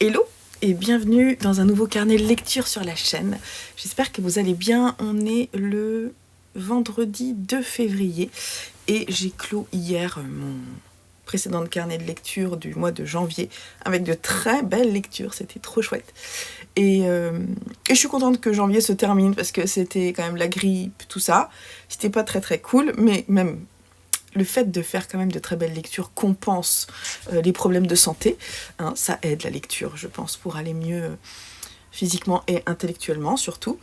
Hello et bienvenue dans un nouveau carnet de lecture sur la chaîne. J'espère que vous allez bien. On est le vendredi 2 février et j'ai clos hier mon précédent carnet de lecture du mois de janvier avec de très belles lectures, c'était trop chouette. Et je suis contente que janvier se termine parce que c'était quand même la grippe, tout ça. C'était pas très cool, mais même le fait de faire quand même de très belles lectures compense les problèmes de santé. Hein, ça aide la lecture, je pense, pour aller mieux physiquement et intellectuellement surtout.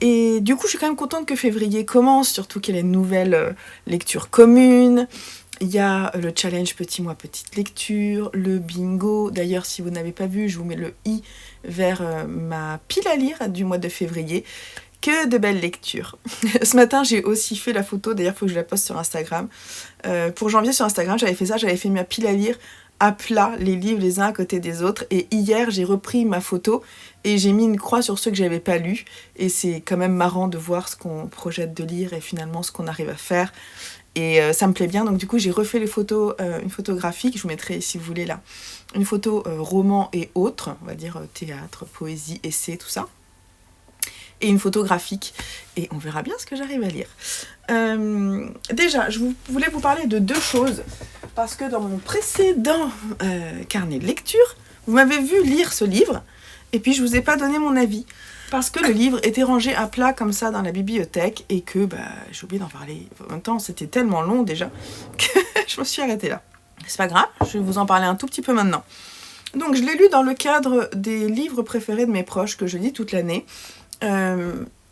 Et du coup, je suis quand même contente que février commence, surtout qu'il y a une nouvelle lecture commune. Il y a le challenge petit mois petite lecture, le bingo. D'ailleurs, si vous n'avez pas vu, je vous mets le i vers ma pile à lire du mois de février. Que de belles lectures. Ce matin, j'ai aussi fait la photo, d'ailleurs, il faut que je la poste sur Instagram. Pour janvier, sur Instagram, j'avais fait ça, j'avais fait ma pile à lire à plat, les livres les uns à côté des autres. Et hier, j'ai repris ma photo et j'ai mis une croix sur ceux que j'avais pas lus. Et c'est quand même marrant de voir ce qu'on projette de lire et finalement ce qu'on arrive à faire. Et ça me plaît bien, donc du coup, j'ai refait les photos, une photo graphique, je vous mettrai, si vous voulez, là, une photo roman et autres, on va dire théâtre, poésie, essai, tout ça. Et une photo graphique, et on verra bien ce que j'arrive à lire. Déjà, voulais vous parler de deux choses, parce que dans mon précédent carnet de lecture, vous m'avez vu lire ce livre, et puis je vous ai pas donné mon avis, parce que le livre était rangé à plat comme ça dans la bibliothèque, et que j'ai oublié d'en parler. En même temps, c'était tellement long déjà, que je me suis arrêtée là. C'est pas grave, je vais vous en parler un tout petit peu maintenant. Donc je l'ai lu dans le cadre des livres préférés de mes proches, que je lis toute l'année.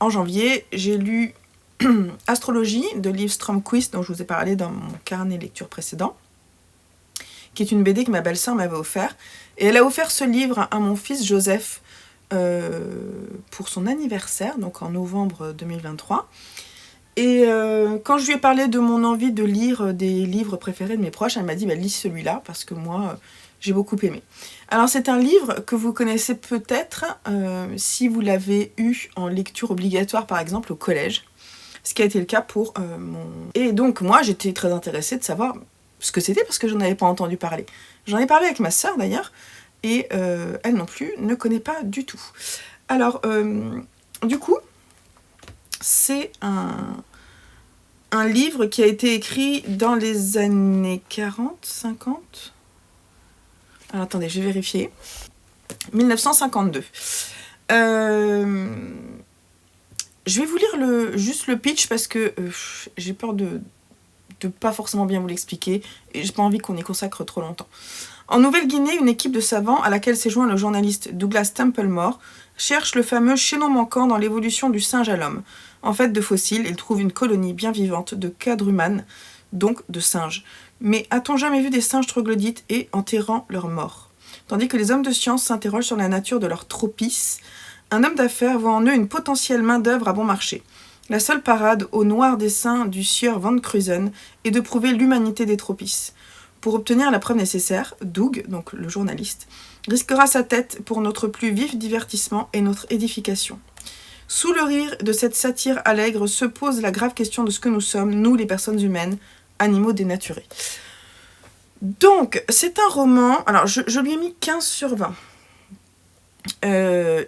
En janvier, j'ai lu Astrologie de Liv Strömquist, dont je vous ai parlé dans mon carnet lecture précédent, qui est une BD que ma belle-sœur m'avait offert. Et elle a offert ce livre à mon fils Joseph pour son anniversaire, donc en novembre 2023. Et quand je lui ai parlé de mon envie de lire des livres préférés de mes proches, elle m'a dit lis celui-là, parce que moi, j'ai beaucoup aimé. Alors c'est un livre que vous connaissez peut-être si vous l'avez eu en lecture obligatoire, par exemple au collège, ce qui a été le cas pour mon... Et donc moi, j'étais très intéressée de savoir ce que c'était, parce que je n'en avais pas entendu parler. J'en ai parlé avec ma sœur d'ailleurs, et elle non plus ne connaît pas du tout. Alors, du coup, c'est un livre qui a été écrit dans les années 40, 50. Alors attendez, je vais vérifier. 1952. Je vais vous lire juste le pitch parce que j'ai peur de pas forcément bien vous l'expliquer et j'ai pas envie qu'on y consacre trop longtemps. En Nouvelle-Guinée, une équipe de savants à laquelle s'est joint le journaliste Douglas Templemore cherche le fameux chaînon manquant dans l'évolution du singe à l'homme. En fait de fossiles, ils trouvent une colonie bien vivante de quadrumanes, donc de singes. Mais a-t-on jamais vu des singes troglodytes et enterrant leurs morts ? Tandis que les hommes de science s'interrogent sur la nature de leurs tropices, un homme d'affaires voit en eux une potentielle main-d'œuvre à bon marché. La seule parade au noir dessein du sieur Van Cruzen est de prouver l'humanité des tropices. Pour obtenir la preuve nécessaire, Doug, donc le journaliste, risquera sa tête pour notre plus vif divertissement et notre édification. Sous le rire de cette satire allègre se pose la grave question de ce que nous sommes, nous les personnes humaines, animaux dénaturés. Donc, c'est un roman, alors je lui ai mis 15 sur 20.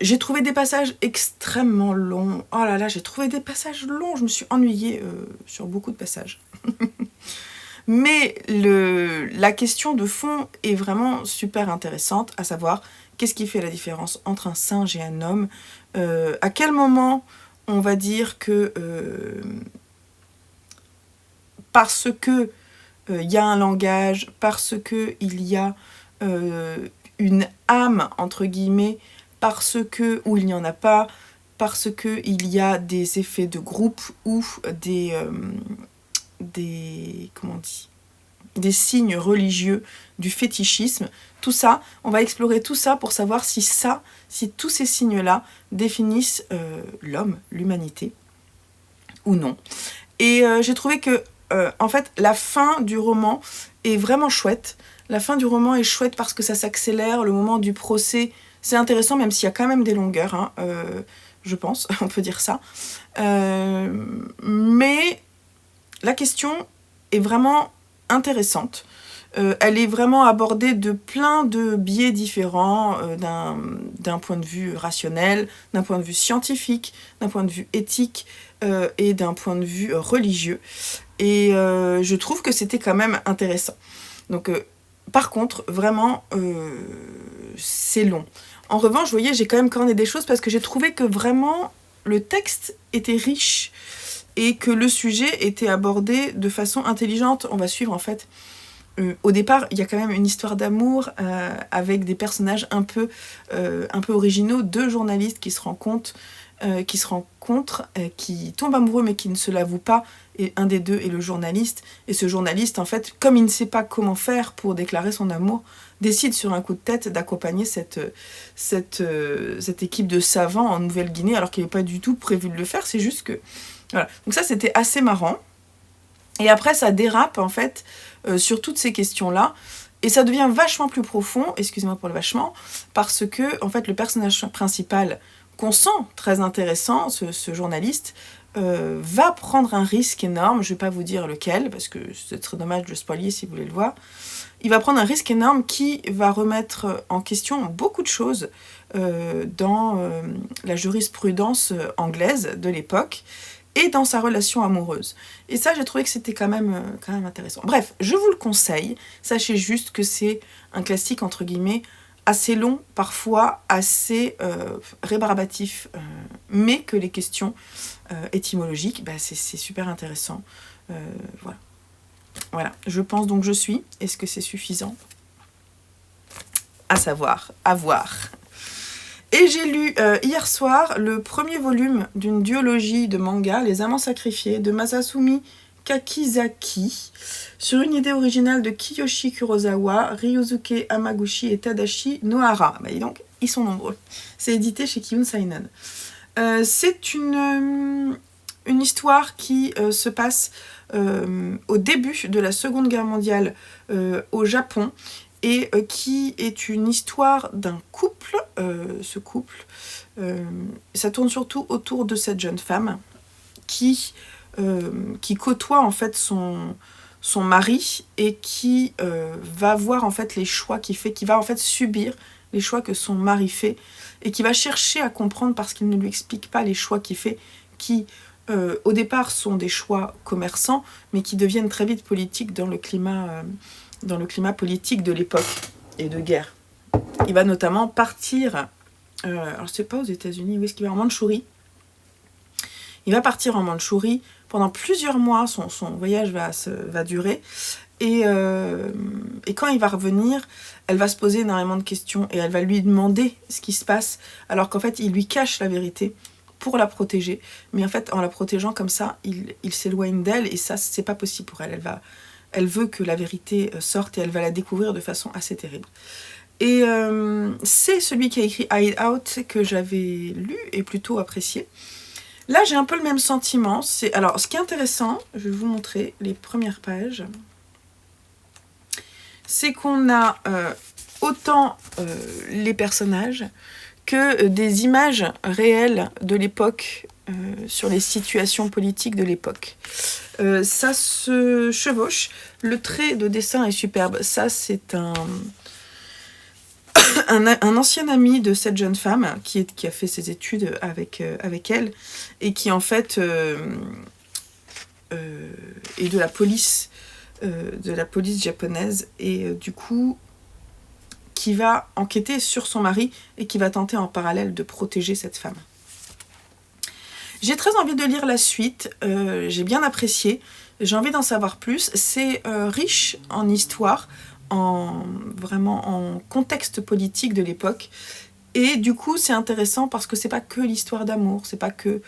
J'ai trouvé des passages extrêmement longs. Oh là là, j'ai trouvé des passages longs, je me suis ennuyée sur beaucoup de passages. Mais la question de fond est vraiment super intéressante, à savoir, qu'est-ce qui fait la différence entre un singe et un homme ? À quel moment on va dire que parce que il y a un langage, parce que il y a une âme, entre guillemets, parce que, ou il n'y en a pas, parce que il y a des effets de groupe ou des signes religieux, du fétichisme, tout ça, on va explorer tout ça pour savoir si tous ces signes-là définissent l'homme, l'humanité, ou non. Et j'ai trouvé que, en fait, la fin du roman est vraiment chouette. La fin du roman est chouette parce que ça s'accélère, le moment du procès, c'est intéressant, même s'il y a quand même des longueurs, hein, je pense, on peut dire ça. Mais la question est vraiment intéressante. Elle est vraiment abordée de plein de biais différents, d'un point de vue rationnel, d'un point de vue scientifique, d'un point de vue éthique et d'un point de vue religieux. Et je trouve que c'était quand même intéressant. Donc, par contre, vraiment, c'est long. En revanche, vous voyez, j'ai quand même corné des choses parce que j'ai trouvé que vraiment le texte était riche et que le sujet était abordé de façon intelligente. On va suivre en fait. Au départ, il y a quand même une histoire d'amour avec des personnages un peu originaux, deux journalistes qui se rencontrent, qui tombent amoureux mais qui ne se l'avouent pas, et un des deux est le journaliste, et ce journaliste, en fait, comme il ne sait pas comment faire pour déclarer son amour, décide sur un coup de tête d'accompagner cette équipe de savants en Nouvelle-Guinée, alors qu'il n'est pas du tout prévu de le faire, c'est juste que... Voilà. Donc ça, c'était assez marrant. Et après, ça dérape, en fait, sur toutes ces questions-là, et ça devient vachement plus profond, excusez-moi pour le vachement, parce que, en fait, le personnage principal, qu'on sent très intéressant, ce journaliste, va prendre un risque énorme, je ne vais pas vous dire lequel, parce que c'est très dommage de le spoiler si vous voulez le voir. Il va prendre un risque énorme qui va remettre en question beaucoup de choses dans la jurisprudence anglaise de l'époque et dans sa relation amoureuse. Et ça, j'ai trouvé que c'était quand même intéressant. Bref, je vous le conseille. Sachez juste que c'est un classique, entre guillemets, assez long, parfois assez rébarbatif, mais que les questions étymologiques, bah, c'est super intéressant. Voilà, je pense donc je suis. Est-ce que c'est suffisant? À savoir, à voir. Et j'ai lu hier soir le premier volume d'une duologie de manga, Les Amants Sacrifiés, de Masasumi Kakizaki, sur une idée originale de Kiyoshi Kurosawa, Ryusuke Hamaguchi et Tadashi Nohara. Bah, donc, ils sont nombreux. C'est édité chez Kiyun Sainon. C'est une histoire qui se passe au début de la Seconde Guerre mondiale au Japon, et qui est une histoire d'un couple. Ce couple, ça tourne surtout autour de cette jeune femme qui côtoie en fait son mari, et qui va voir en fait les choix qu'il fait, qui va en fait subir les choix que son mari fait, et qui va chercher à comprendre parce qu'il ne lui explique pas les choix qu'il fait, qui au départ sont des choix commerçants, mais qui deviennent très vite politiques dans le climat politique de l'époque et de guerre. Il va notamment partir, alors je sais pas aux États-Unis, où est-ce qu'il va, en Mandchourie. Il va partir en Mandchourie pendant plusieurs mois, son voyage va durer, et quand il va revenir, elle va se poser énormément de questions, et elle va lui demander ce qui se passe, alors qu'en fait il lui cache la vérité pour la protéger, mais en fait en la protégeant comme ça, il s'éloigne d'elle, et ça c'est pas possible pour elle. Elle veut que la vérité sorte, et elle va la découvrir de façon assez terrible. Et c'est celui qui a écrit Hide Out que j'avais lu et plutôt apprécié. Là, j'ai un peu le même sentiment. Alors, ce qui est intéressant, je vais vous montrer les premières pages, c'est qu'on a autant les personnages que des images réelles de l'époque sur les situations politiques de l'époque. Ça se chevauche. Le trait de dessin est superbe. Ça, c'est un ancien ami de cette jeune femme qui a fait ses études avec elle, et qui en fait est de la police japonaise, et du coup qui va enquêter sur son mari et qui va tenter en parallèle de protéger cette femme. J'ai très envie de lire la suite, j'ai bien apprécié, j'ai envie d'en savoir plus. C'est riche en histoire, vraiment en contexte politique de l'époque, et du coup c'est intéressant parce que c'est pas que l'histoire d'amour, c'est pas que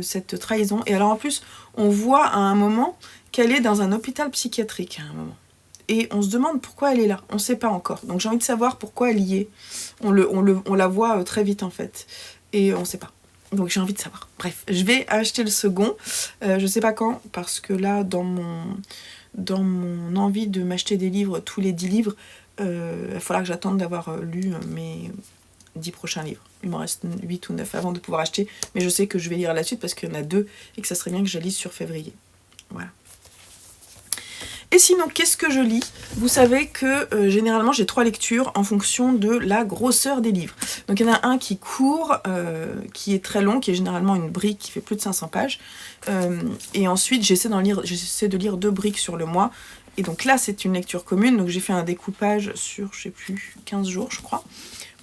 cette trahison. Et alors en plus on voit à un moment qu'elle est dans un hôpital psychiatrique à un moment, et on se demande pourquoi elle est là, on sait pas encore, donc j'ai envie de savoir pourquoi elle y est. On la voit très vite en fait, et on sait pas. Donc j'ai envie de savoir. Bref, je vais acheter le second. Je sais pas quand, parce que là, dans mon envie de m'acheter des livres, tous les 10 livres, il va falloir que j'attende d'avoir lu mes 10 prochains livres. Il m'en reste 8 ou 9 avant de pouvoir acheter. Mais je sais que je vais lire la suite parce qu'il y en a 2 et que ça serait bien que je la lise sur février. Voilà. Et sinon, qu'est-ce que je lis? Vous savez que généralement j'ai 3 lectures en fonction de la grosseur des livres. Donc il y en a un qui court, qui est très long, qui est généralement une brique qui fait plus de 500 pages. Et ensuite j'essaie de lire 2 briques sur le mois. Et donc là c'est une lecture commune, donc j'ai fait un découpage sur, je sais plus, 15 jours je crois,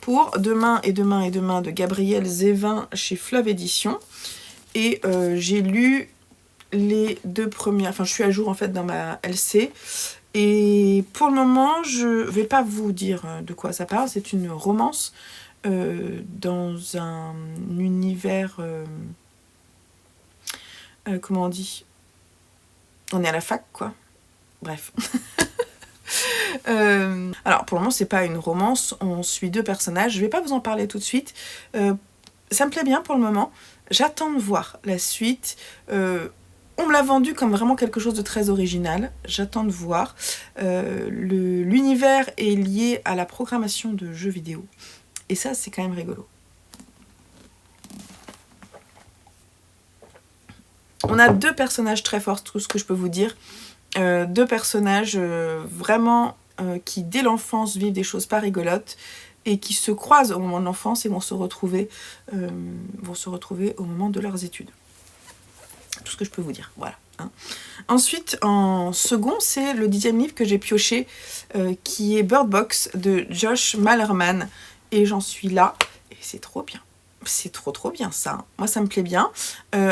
pour Demain et demain et demain de Gabriel Zévin chez Fleuve Édition. Et j'ai lu les 2 premières, enfin je suis à jour en fait dans ma LC. Et pour le moment, je vais pas vous dire de quoi ça parle, c'est une romance dans un univers... comment on dit? On est à la fac quoi. Bref. Alors pour le moment c'est pas une romance, on suit 2 personnages, je vais pas vous en parler tout de suite. Ça me plaît bien pour le moment, j'attends de voir la suite. On me l'a vendu comme vraiment quelque chose de très original, j'attends de voir. L'univers est lié à la programmation de jeux vidéo et ça c'est quand même rigolo. On a 2 personnages très forts, tout ce que je peux vous dire. 2 personnages vraiment qui dès l'enfance vivent des choses pas rigolotes et qui se croisent au moment de l'enfance et vont se retrouver au moment de leurs études. Tout ce que je peux vous dire, voilà. Hein. Ensuite, en second, c'est le 10e livre que j'ai pioché, qui est Bird Box de Josh Malerman. Et j'en suis là, et c'est trop bien. C'est trop bien ça. Moi ça me plaît bien.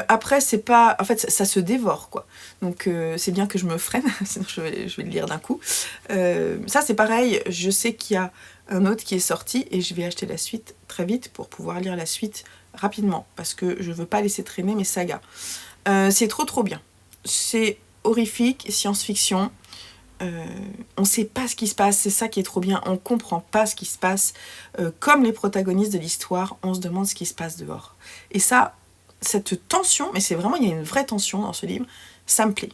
Après c'est pas... En fait ça se dévore quoi. Donc c'est bien que je me freine, sinon je vais le lire d'un coup. Ça c'est pareil, je sais qu'il y a un autre qui est sorti et je vais acheter la suite très vite pour pouvoir lire la suite rapidement. Parce que je veux pas laisser traîner mes sagas. C'est trop bien. C'est horrifique, science-fiction. On sait pas ce qui se passe, c'est ça qui est trop bien, on comprend pas ce qui se passe. Comme les protagonistes de l'histoire, on se demande ce qui se passe dehors. Et ça, cette tension, mais c'est vraiment, il y a une vraie tension dans ce livre, ça me plaît.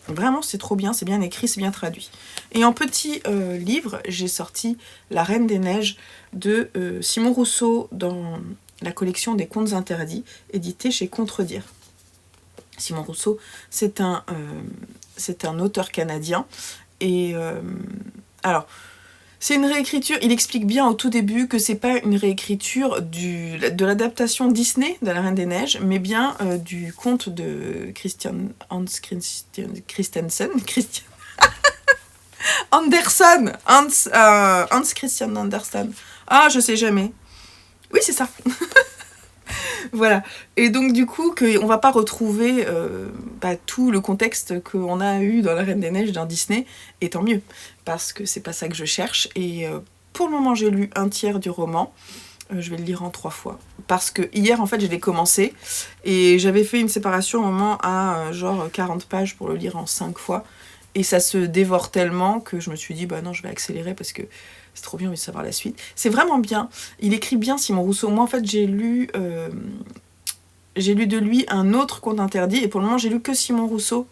Vraiment, c'est trop bien, c'est bien écrit, c'est bien traduit. Et en petit livre, j'ai sorti La Reine des Neiges de Simon Rousseau dans la collection des Contes Interdits, édité chez Contredire. Simon Rousseau, c'est un auteur canadien. Et alors, c'est une réécriture. Il explique bien au tout début que c'est pas une réécriture de l'adaptation Disney de La Reine des Neiges, mais bien du conte de Hans Christian Andersen. Ah, je sais jamais. Oui, c'est ça. Voilà, et donc du coup on va pas retrouver tout le contexte qu'on a eu dans La Reine des Neiges dans Disney, et tant mieux, parce que c'est pas ça que je cherche. Et pour le moment j'ai lu 1/3 du roman, je vais le lire en 3 fois, parce que hier en fait je l'ai commencé, et j'avais fait une séparation au moment à genre 40 pages pour le lire en 5 fois, et ça se dévore tellement que je me suis dit bah non je vais accélérer parce que c'est trop bien, envie de savoir la suite. C'est vraiment bien. Il écrit bien Simon Rousseau. Moi, en fait, j'ai lu de lui un autre conte interdit. Et pour le moment, j'ai lu que Simon Rousseau.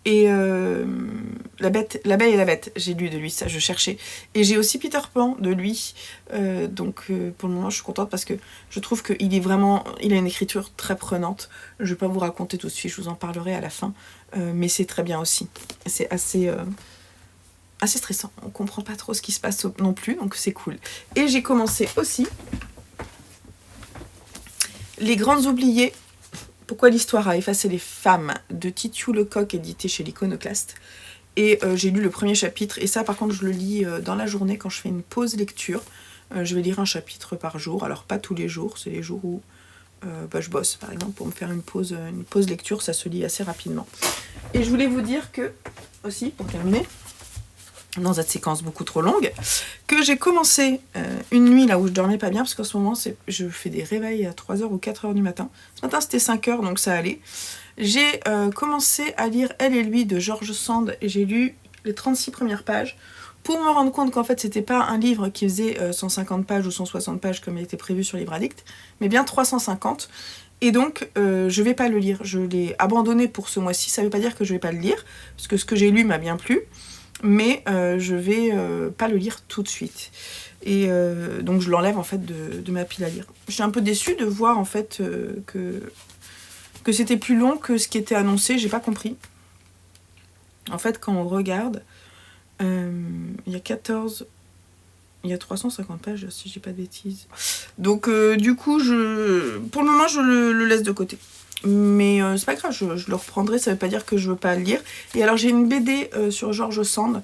Et La Belle et la Bête, j'ai lu de lui, ça, je cherchais. Et j'ai aussi Peter Pan de lui. Donc, pour le moment, je suis contente parce que je trouve qu'il est vraiment... Il a une écriture très prenante. Je ne vais pas vous raconter tout de suite, je vous en parlerai à la fin. Mais c'est très bien aussi. C'est assez stressant, on comprend pas trop ce qui se passe non plus, donc c'est cool. Et j'ai commencé aussi Les Grandes Oubliées, pourquoi l'histoire a effacé les femmes de Titiou Lecoq, édité chez l'Iconoclaste. Et j'ai lu le premier chapitre, et ça par contre je le lis dans la journée quand je fais une pause lecture. Je vais lire un chapitre par jour, alors pas tous les jours, c'est les jours où je bosse par exemple, pour me faire une pause lecture, ça se lit assez rapidement. Et je voulais vous dire que, aussi pour terminer, dans cette séquence beaucoup trop longue, que j'ai commencé une nuit là où je dormais pas bien, parce qu'en ce moment je fais des réveils à 3h ou 4h du matin. Ce matin c'était 5h, donc ça allait. J'ai commencé à lire Elle et lui de George Sand, et j'ai lu les 36 premières pages, pour me rendre compte qu'en fait c'était pas un livre qui faisait 150 pages ou 160 pages comme il était prévu sur Livre Addict, mais bien 350. Et donc je vais pas le lire, je l'ai abandonné pour ce mois-ci. Ça veut pas dire que je vais pas le lire, parce que ce que j'ai lu m'a bien plu, mais je vais pas le lire tout de suite. Et donc je l'enlève en fait de ma pile à lire. Je suis un peu déçue de voir en fait que c'était plus long que ce qui était annoncé, j'ai pas compris. En fait, quand on regarde, il y a 350 pages, si je dis pas de bêtises. Donc, du coup, pour le moment, je le laisse de côté. Mais c'est pas grave, je le reprendrai, ça veut pas dire que je veux pas le lire. Et alors, j'ai une BD sur George Sand.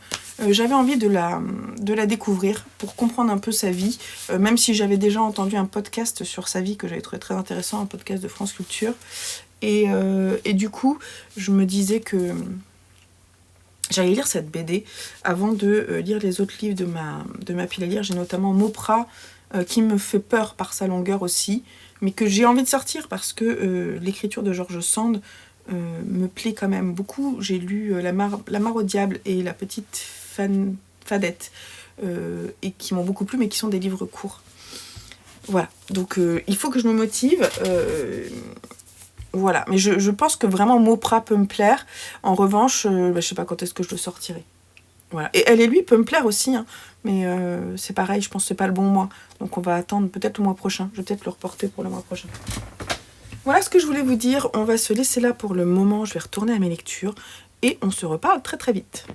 J'avais envie de la découvrir pour comprendre un peu sa vie, même si j'avais déjà entendu un podcast sur sa vie que j'avais trouvé très intéressant, un podcast de France Culture. Et du coup, je me disais que j'allais lire cette BD avant de lire les autres livres de ma pile à lire. J'ai notamment Mauprat, qui me fait peur par sa longueur aussi, mais que j'ai envie de sortir parce que l'écriture de George Sand me plaît quand même beaucoup. J'ai lu La Mare au diable et La petite fadette, et qui m'ont beaucoup plu, mais qui sont des livres courts. Voilà, donc il faut que je me motive. Voilà, mais je pense que vraiment Mauprat peut me plaire. En revanche, je sais pas quand est-ce que je le sortirai. Voilà. Et Elle et lui peut me plaire aussi, hein. Mais c'est pareil, je pense que c'est pas le bon mois. Donc on va attendre peut-être le mois prochain. Je vais peut-être le reporter pour le mois prochain. Voilà ce que je voulais vous dire. On va se laisser là pour le moment. Je vais retourner à mes lectures. Et on se reparle très très vite.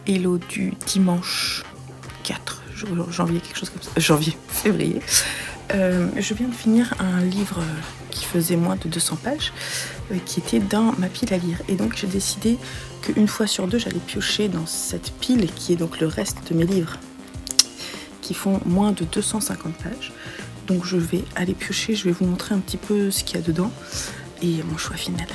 Hello du dimanche 4 janvier, quelque chose comme ça. Février. Je viens de finir un livre qui faisait moins de 200 pages, qui était dans ma pile à lire. Et donc j'ai décidé qu'une fois sur deux, j'allais piocher dans cette pile, qui est donc le reste de mes livres, qui font moins de 250 pages. Donc je vais aller piocher, je vais vous montrer un petit peu ce qu'il y a dedans et mon choix final.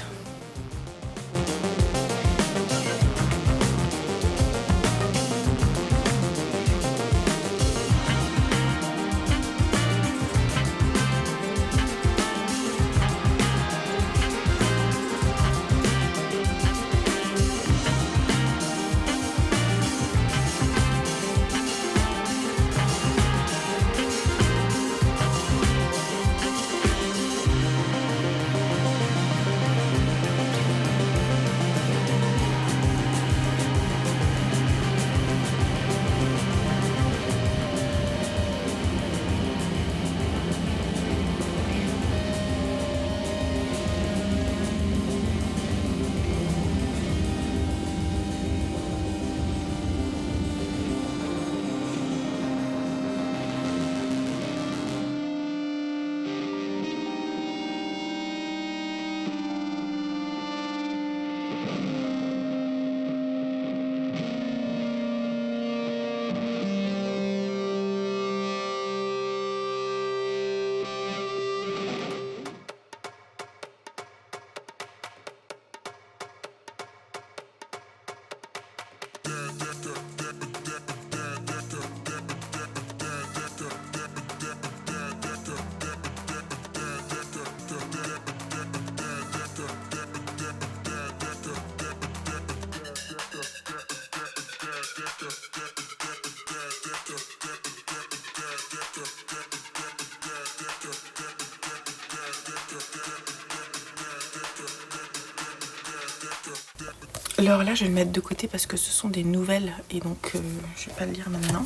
Alors là, je vais le mettre de côté parce que ce sont des nouvelles et donc je vais pas le lire maintenant.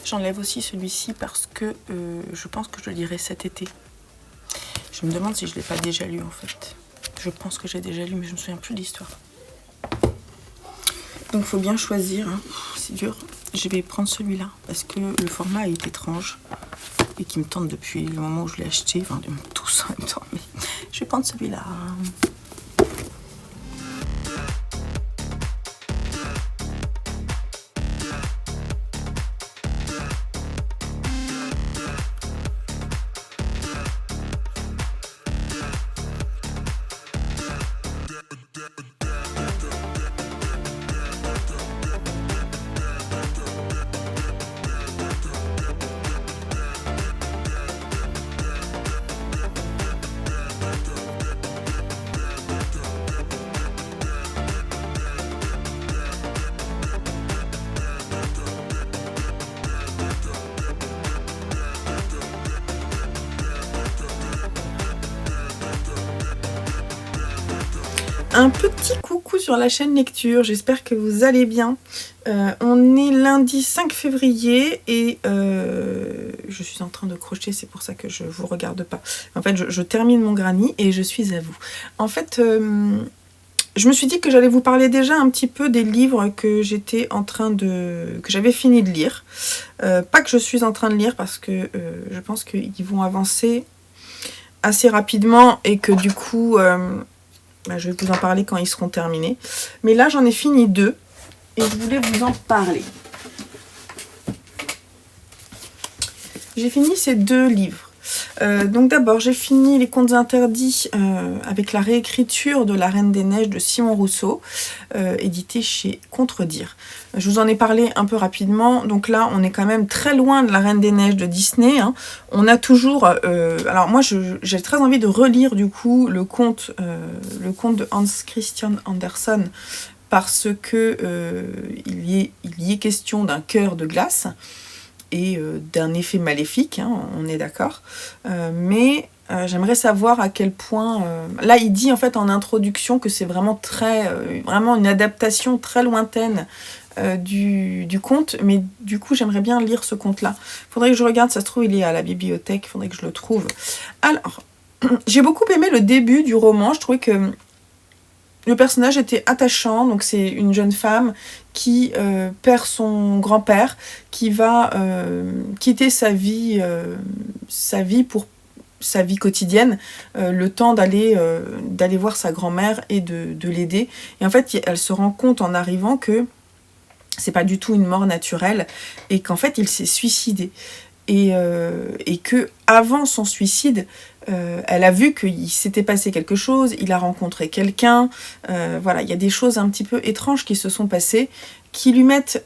J'enlève aussi celui-ci parce que je pense que je le lirai cet été. Je me demande si je ne l'ai pas déjà lu en fait. Je pense que j'ai déjà lu mais je me souviens plus de l'histoire. Donc il faut bien choisir, hein. C'est dur. Je vais prendre celui-là parce que le format est étrange et qui me tente depuis le moment où je l'ai acheté. Enfin, tous en même temps, mais je vais prendre celui-là. Un petit coucou sur la chaîne lecture, j'espère que vous allez bien. On est lundi 5 février et je suis en train de crocheter, c'est pour ça que je ne vous regarde pas. En fait, je termine mon granny et je suis à vous. En fait, je me suis dit que j'allais vous parler déjà un petit peu des livres que j'étais en train de... que j'avais fini de lire. Pas que je suis en train de lire parce que je pense qu'ils vont avancer assez rapidement et que du coup... je vais vous en parler quand ils seront terminés. Mais là, j'en ai fini 2 et je voulais vous en parler. J'ai fini ces 2 livres. Donc d'abord, j'ai fini Les Contes Interdits avec la réécriture de La Reine des Neiges de Simon Rousseau, édité chez Contredire. Je vous en ai parlé un peu rapidement. Donc là, on est quand même très loin de La Reine des Neiges de Disney, hein. On a toujours... alors moi, j'ai très envie de relire du coup le conte de Hans Christian Andersen parce que il y est question d'un cœur de glace et d'un effet maléfique, hein, on est d'accord. Mais j'aimerais savoir à quel point... là, il dit en fait en introduction que c'est vraiment vraiment une adaptation très lointaine du conte, mais du coup j'aimerais bien lire ce conte-là. Faudrait que je regarde, ça se trouve il est à la bibliothèque, faudrait que je le trouve. Alors, j'ai beaucoup aimé le début du roman, je trouvais que le personnage était attachant, donc c'est une jeune femme qui perd son grand-père, qui va quitter sa vie pour sa vie quotidienne, le temps d'aller voir sa grand-mère et de l'aider. Et en fait, elle se rend compte en arrivant que c'est pas du tout une mort naturelle et qu'en fait, il s'est suicidé. Et que avant son suicide, elle a vu qu'il s'était passé quelque chose, il a rencontré quelqu'un, voilà, il y a des choses un petit peu étranges qui se sont passées, qui lui mettent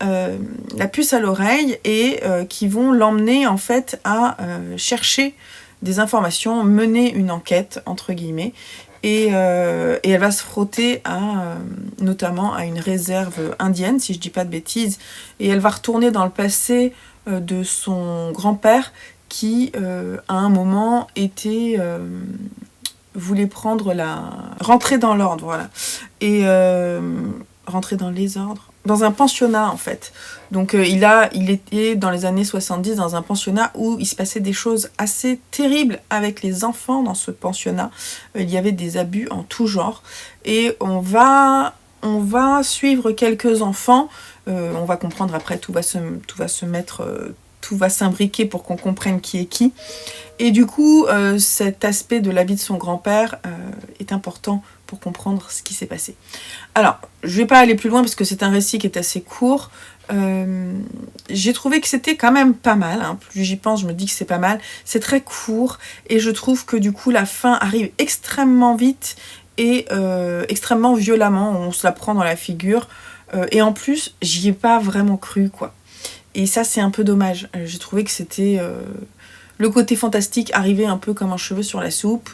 la puce à l'oreille et qui vont l'emmener en fait à chercher des informations, mener une enquête, entre guillemets, et elle va se frotter notamment à une réserve indienne, si je dis pas de bêtises, et elle va retourner dans le passé de son grand-père qui, à un moment, voulait rentrer dans l'ordre, voilà. Et rentrer dans les ordres, dans un pensionnat, en fait. Donc, il était, dans les années 70, dans un pensionnat où il se passait des choses assez terribles avec les enfants dans ce pensionnat. Il y avait des abus en tout genre. Et on va suivre quelques enfants. On va comprendre après, tout va s'imbriquer pour qu'on comprenne qui est qui. Et du coup, cet aspect de la vie de son grand-père est important pour comprendre ce qui s'est passé. Alors, je vais pas aller plus loin parce que c'est un récit qui est assez court. J'ai trouvé que c'était quand même pas mal, hein. Plus j'y pense, je me dis que c'est pas mal. C'est très court et je trouve que du coup, la fin arrive extrêmement vite et extrêmement violemment. On se la prend dans la figure. Et en plus, j'y ai pas vraiment cru, quoi. Et ça, c'est un peu dommage. J'ai trouvé que c'était... le côté fantastique arrivait un peu comme un cheveu sur la soupe.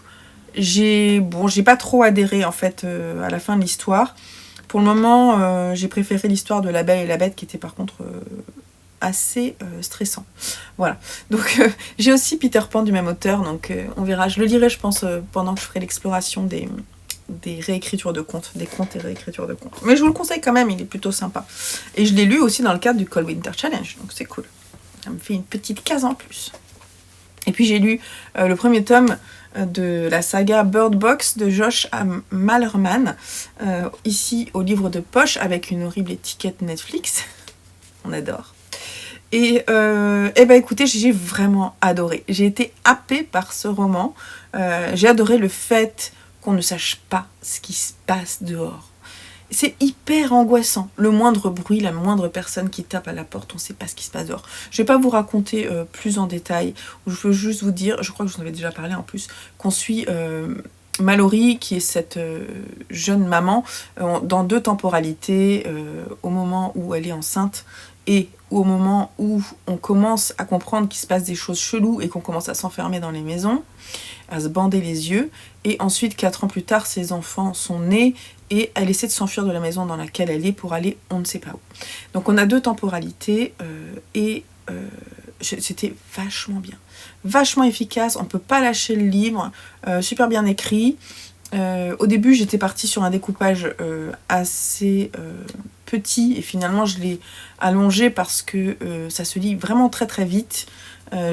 J'ai pas trop adhéré, en fait, à la fin de l'histoire. Pour le moment, j'ai préféré l'histoire de La Belle et la Bête, qui était par contre assez stressant. Voilà. Donc, j'ai aussi Peter Pan du même auteur, donc on verra. Je le lirai, je pense, pendant que je ferai l'exploration des réécritures de contes, des contes et réécritures de contes. Mais je vous le conseille quand même, il est plutôt sympa. Et je l'ai lu aussi dans le cadre du Cold Winter Challenge, donc c'est cool. Ça me fait une petite case en plus. Et puis j'ai lu le premier tome de la saga Bird Box de Josh Malerman, ici au livre de poche avec une horrible étiquette Netflix. On adore. Et écoutez, j'ai vraiment adoré. J'ai été happée par ce roman. J'ai adoré le fait qu'on ne sache pas ce qui se passe dehors. C'est hyper angoissant. Le moindre bruit, la moindre personne qui tape à la porte, on ne sait pas ce qui se passe dehors. Je ne vais pas vous raconter plus en détail. Je veux juste vous dire, je crois que je vous en avais déjà parlé en plus, qu'on suit Mallory, qui est cette jeune maman, dans 2 temporalités, au moment où elle est enceinte et au moment où on commence à comprendre qu'il se passe des choses cheloues et qu'on commence à s'enfermer dans les maisons, à se bander les yeux. Et ensuite, 4 ans plus tard, ses enfants sont nés et elle essaie de s'enfuir de la maison dans laquelle elle est pour aller on ne sait pas où. Donc on a 2 temporalités c'était vachement bien. Vachement efficace, on ne peut pas lâcher le livre, super bien écrit. Au début, j'étais partie sur un découpage assez petit et finalement je l'ai allongé parce que ça se lit vraiment très très vite.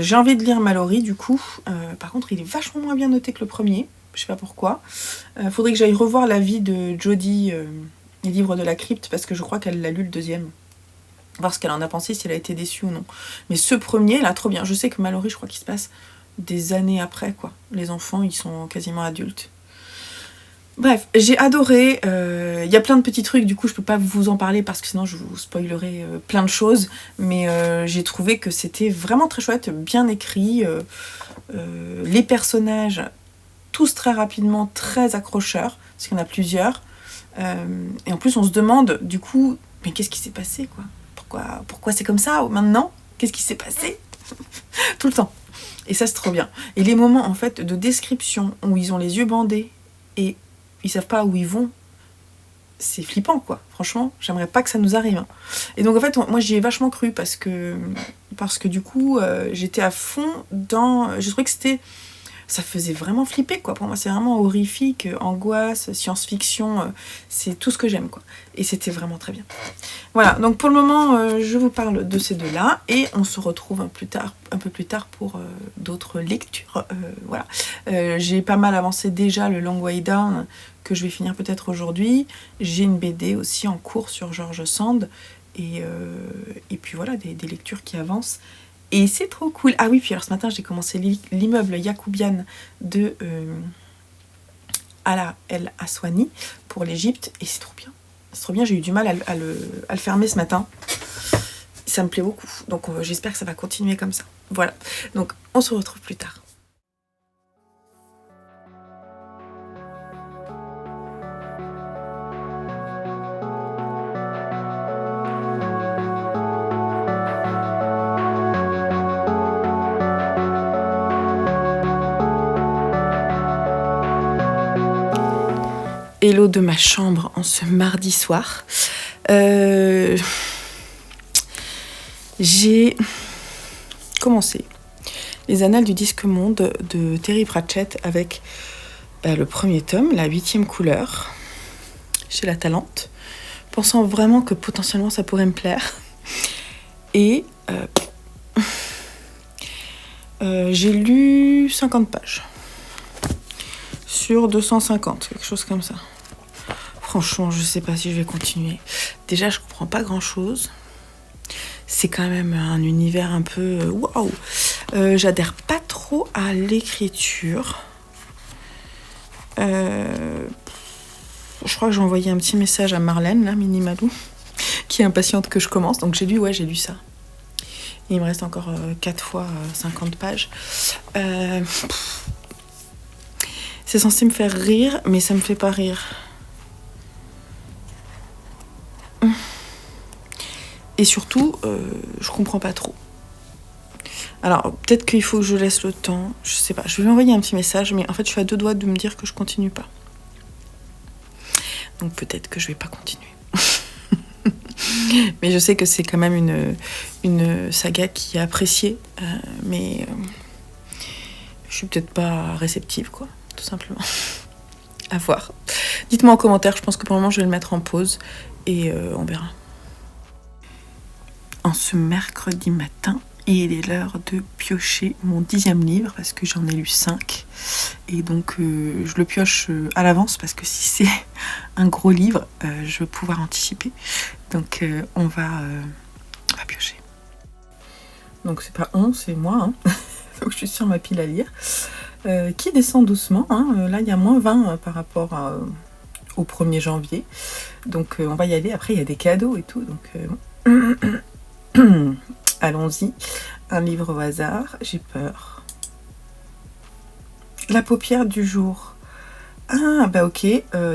J'ai envie de lire Mallory du coup. Par contre, il est vachement moins bien noté que le premier. Je sais pas pourquoi. Faudrait que j'aille revoir l'avis de Jodie, les livres de la crypte, parce que je crois qu'elle l'a lu le deuxième. Voir ce qu'elle en a pensé, si elle a été déçue ou non. Mais ce premier, là, trop bien. Je sais que Mallory, je crois qu'il se passe des années après, quoi. Les enfants, ils sont quasiment adultes. Bref, j'ai adoré. Y a plein de petits trucs, du coup, je peux pas vous en parler parce que sinon je vous spoilerai plein de choses. Mais j'ai trouvé que c'était vraiment très chouette, bien écrit. Les personnages, tous très rapidement, très accrocheurs, parce qu'il y en a plusieurs. Et en plus, on se demande, du coup, mais qu'est-ce qui s'est passé, quoi ? Pourquoi c'est comme ça maintenant ? Qu'est-ce qui s'est passé ? Tout le temps. Et ça, c'est trop bien. Et les moments, en fait, de description où ils ont les yeux bandés et ils savent pas où ils vont, c'est flippant, quoi. Franchement, j'aimerais pas que ça nous arrive. Hein. Et donc, en fait, moi, j'y ai vachement cru parce que du coup, j'étais à fond dans... Je trouvais que c'était... Ça faisait vraiment flipper, quoi. Pour moi, c'est vraiment horrifique, angoisse, science-fiction, c'est tout ce que j'aime, quoi. Et c'était vraiment très bien. Voilà, donc pour le moment, je vous parle de ces 2-là, et on se retrouve un peu plus tard pour d'autres lectures. Voilà. J'ai pas mal avancé déjà le Long Way Down, que je vais finir peut-être aujourd'hui. J'ai une BD aussi en cours sur George Sand, et puis voilà, des lectures qui avancent. Et c'est trop cool. Ah oui, puis alors ce matin, j'ai commencé l'immeuble Yacoubian de Ala El Aswani pour l'Égypte. Et c'est trop bien. C'est trop bien, j'ai eu du mal à le fermer ce matin. Ça me plaît beaucoup. Donc j'espère que ça va continuer comme ça. Voilà. Donc on se retrouve plus tard. Hello de ma chambre en ce mardi soir. J'ai commencé les Annales du Disque Monde de Terry Pratchett avec le premier tome, la 8e couleur, chez La Talente, pensant vraiment que potentiellement ça pourrait me plaire. Et j'ai lu 50 pages sur 250, quelque chose comme ça. Franchement, je sais pas si je vais continuer. Déjà, je comprends pas grand-chose. C'est quand même un univers un peu... Waouh. J'adhère pas trop à l'écriture. Je crois que j'ai envoyé un petit message à Marlène, là, Minimalou, qui est impatiente que je commence. Donc j'ai lu ça. Et il me reste encore 4 fois 50 pages. C'est censé me faire rire, mais ça me fait pas rire. Et surtout, je comprends pas trop. Alors, peut-être qu'il faut que je laisse le temps. Je sais pas, je vais lui envoyer un petit message, mais en fait, je suis à 2 doigts de me dire que je continue pas. Donc peut-être que je vais pas continuer. Mais je sais que c'est quand même une saga qui est appréciée. Mais je suis peut-être pas réceptive, quoi, tout simplement. À voir. Dites-moi en commentaire, je pense que pour le moment je vais le mettre en pause et on verra. En ce mercredi matin, il est l'heure de piocher mon 10e livre parce que j'en ai lu 5. Et donc je le pioche à l'avance parce que si c'est un gros livre, je vais pouvoir anticiper. Donc on va piocher. Donc c'est pas on, c'est moi. Hein. Donc je suis sur ma pile à lire. Qui descend doucement. Hein. Là il y a moins 20 par rapport au 1er janvier. Donc on va y aller. Après il y a des cadeaux et tout. Donc allons-y. Un livre au hasard. J'ai peur. La paupière du jour. Ah bah ok.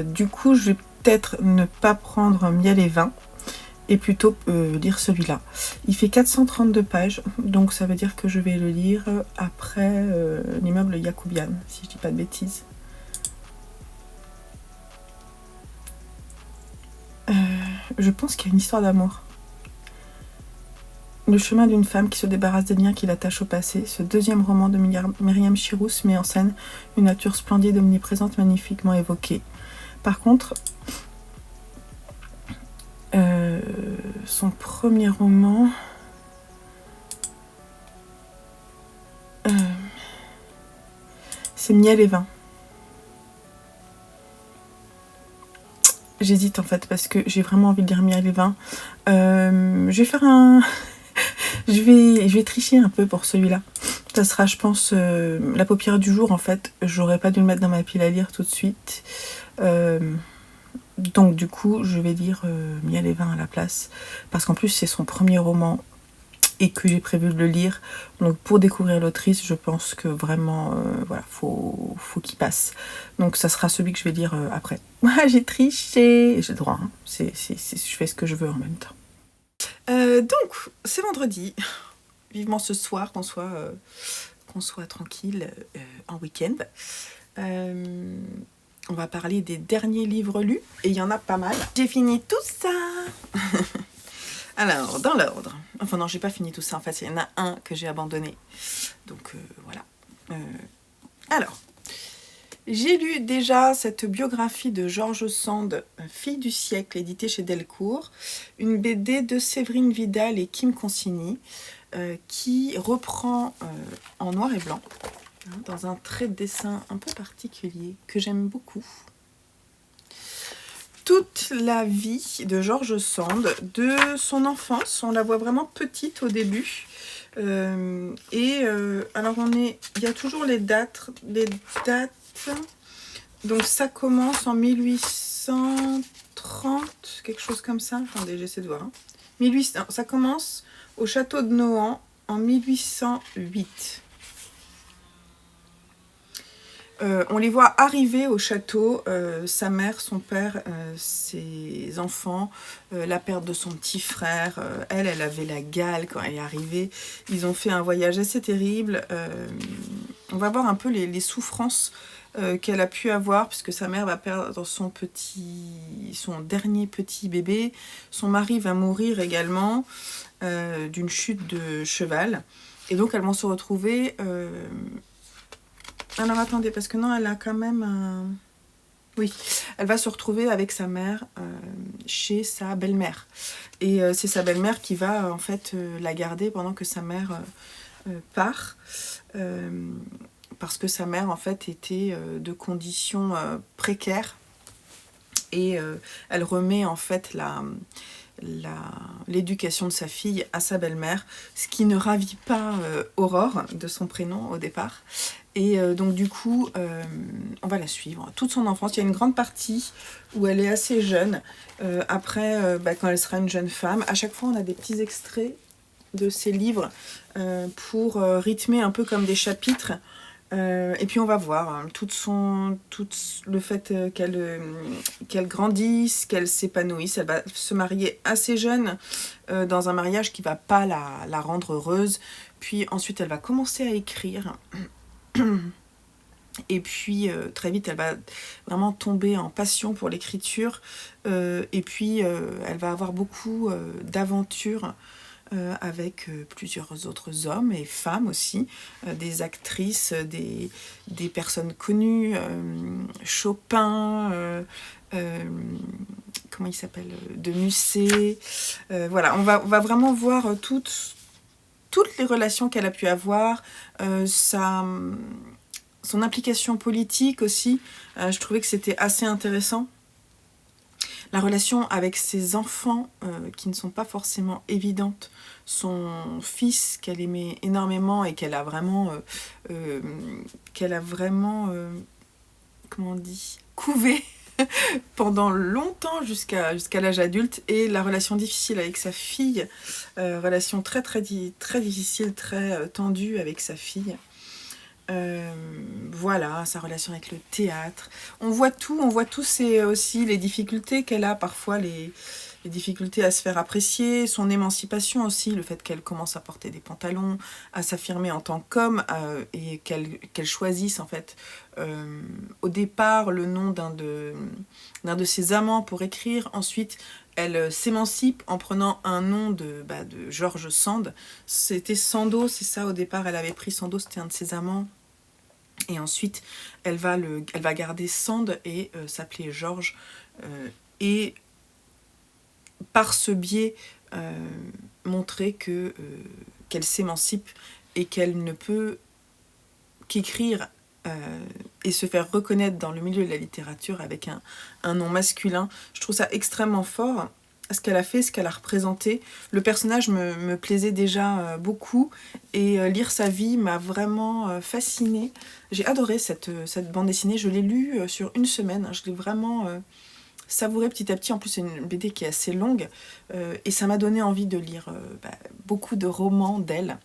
Du coup je vais peut-être ne pas prendre Miel et vin. Et plutôt lire celui-là. Il fait 432 pages, donc ça veut dire que je vais le lire après l'immeuble Yacoubian, si je dis pas de bêtises. Je pense qu'il y a une histoire d'amour. Le chemin d'une femme qui se débarrasse des liens qui l'attachent au passé. Ce 2e roman de Myriam Chirous met en scène une nature splendide, omniprésente, magnifiquement évoquée. Par contre, son premier roman... c'est Miel et vin. J'hésite en fait parce que j'ai vraiment envie de lire Miel et vin. Je vais faire un... je vais tricher un peu pour celui-là. Ça sera, je pense, la paupière du jour en fait. J'aurais pas dû le mettre dans ma pile à lire tout de suite. Donc du coup, je vais lire Miel et vin à la place. Parce qu'en plus, c'est son premier roman et que j'ai prévu de le lire. Donc pour découvrir l'autrice, je pense que vraiment, voilà, faut qu'il passe. Donc ça sera celui que je vais lire après. J'ai triché. J'ai le droit, hein. Je fais ce que je veux en même temps. Donc, c'est vendredi. Vivement ce soir qu'on soit tranquille en week-end. On va parler des derniers livres lus. Et il y en a pas mal. J'ai fini tout ça. Alors, dans l'ordre. Enfin non, j'ai pas fini tout ça. En fait, il y en a un que j'ai abandonné. Donc, voilà. Alors, j'ai lu déjà cette biographie de George Sand, Fille du siècle, éditée chez Delcourt. Une BD de Séverine Vidal et Kim Consigny, qui reprend en noir et blanc, hein, dans un trait de dessin un peu particulier, que j'aime beaucoup. Toute la vie de George Sand, de son enfance, on la voit vraiment petite au début. Alors il y a toujours les dates. Donc ça commence en 1830, quelque chose comme ça. Attendez, j'essaie de voir. Hein. Ça commence au château de Nohant en 1808. On les voit arriver au château, sa mère, son père, ses enfants, la perte de son petit frère. Elle avait la gale quand elle est arrivée. Ils ont fait un voyage assez terrible. On va voir un peu les souffrances qu'elle a pu avoir, puisque sa mère va perdre son dernier petit bébé. Son mari va mourir également d'une chute de cheval. Et donc elles vont se retrouver... Alors attendez, parce que non, elle a quand même un... Oui, elle va se retrouver avec sa mère chez sa belle-mère. Et c'est sa belle-mère qui va en fait la garder pendant que sa mère part. Parce que sa mère en fait était de conditions précaires. Et elle remet en fait l'éducation de sa fille à sa belle-mère, ce qui ne ravit pas Aurore, de son prénom au départ. Et donc du coup, on va la suivre toute son enfance. Il y a une grande partie où elle est assez jeune. Après, quand elle sera une jeune femme, à chaque fois on a des petits extraits de ses livres pour rythmer un peu comme des chapitres. Et puis on va voir hein, tout le fait qu'elle grandisse, qu'elle s'épanouisse. Elle va se marier assez jeune dans un mariage qui va pas la rendre heureuse. Puis ensuite elle va commencer à écrire. Et puis très vite elle va vraiment tomber en passion pour l'écriture. Et puis elle va avoir beaucoup d'aventures avec plusieurs autres hommes et femmes aussi, des actrices, des personnes connues, Chopin, comment il s'appelle, de Musset. Voilà, on va vraiment voir toutes les relations qu'elle a pu avoir, son implication politique aussi. Je trouvais que c'était assez intéressant. La relation avec ses enfants, qui ne sont pas forcément évidentes. Son fils qu'elle aimait énormément et qu'elle a vraiment, comment on dit, couvé pendant longtemps jusqu'à l'âge adulte, et la relation difficile avec sa fille, relation très difficile, très tendue avec sa fille. Voilà, sa relation avec le théâtre. On voit tout, c'est aussi les difficultés qu'elle a, parfois les difficultés à se faire apprécier, son émancipation aussi, le fait qu'elle commence à porter des pantalons, à s'affirmer en tant qu'homme, et qu'elle choisisse en fait au départ le nom d'un de ses amants pour écrire. Ensuite, elle s'émancipe en prenant un nom de George Sand. C'était Sandeau, c'est ça, au départ elle avait pris Sandeau, c'était un de ses amants. Et ensuite, elle va garder Sand et s'appeler Georges. Et par ce biais, montrer qu'elle s'émancipe et qu'elle ne peut qu'écrire et se faire reconnaître dans le milieu de la littérature avec un nom masculin. Je trouve ça extrêmement fort. Ce qu'elle a fait, ce qu'elle a représenté. Le personnage me plaisait déjà beaucoup, et lire sa vie m'a vraiment fascinée. J'ai adoré cette bande dessinée, je l'ai lue sur une semaine, je l'ai vraiment savourée petit à petit. En plus, c'est une BD qui est assez longue, et ça m'a donné envie de lire beaucoup de romans d'elle,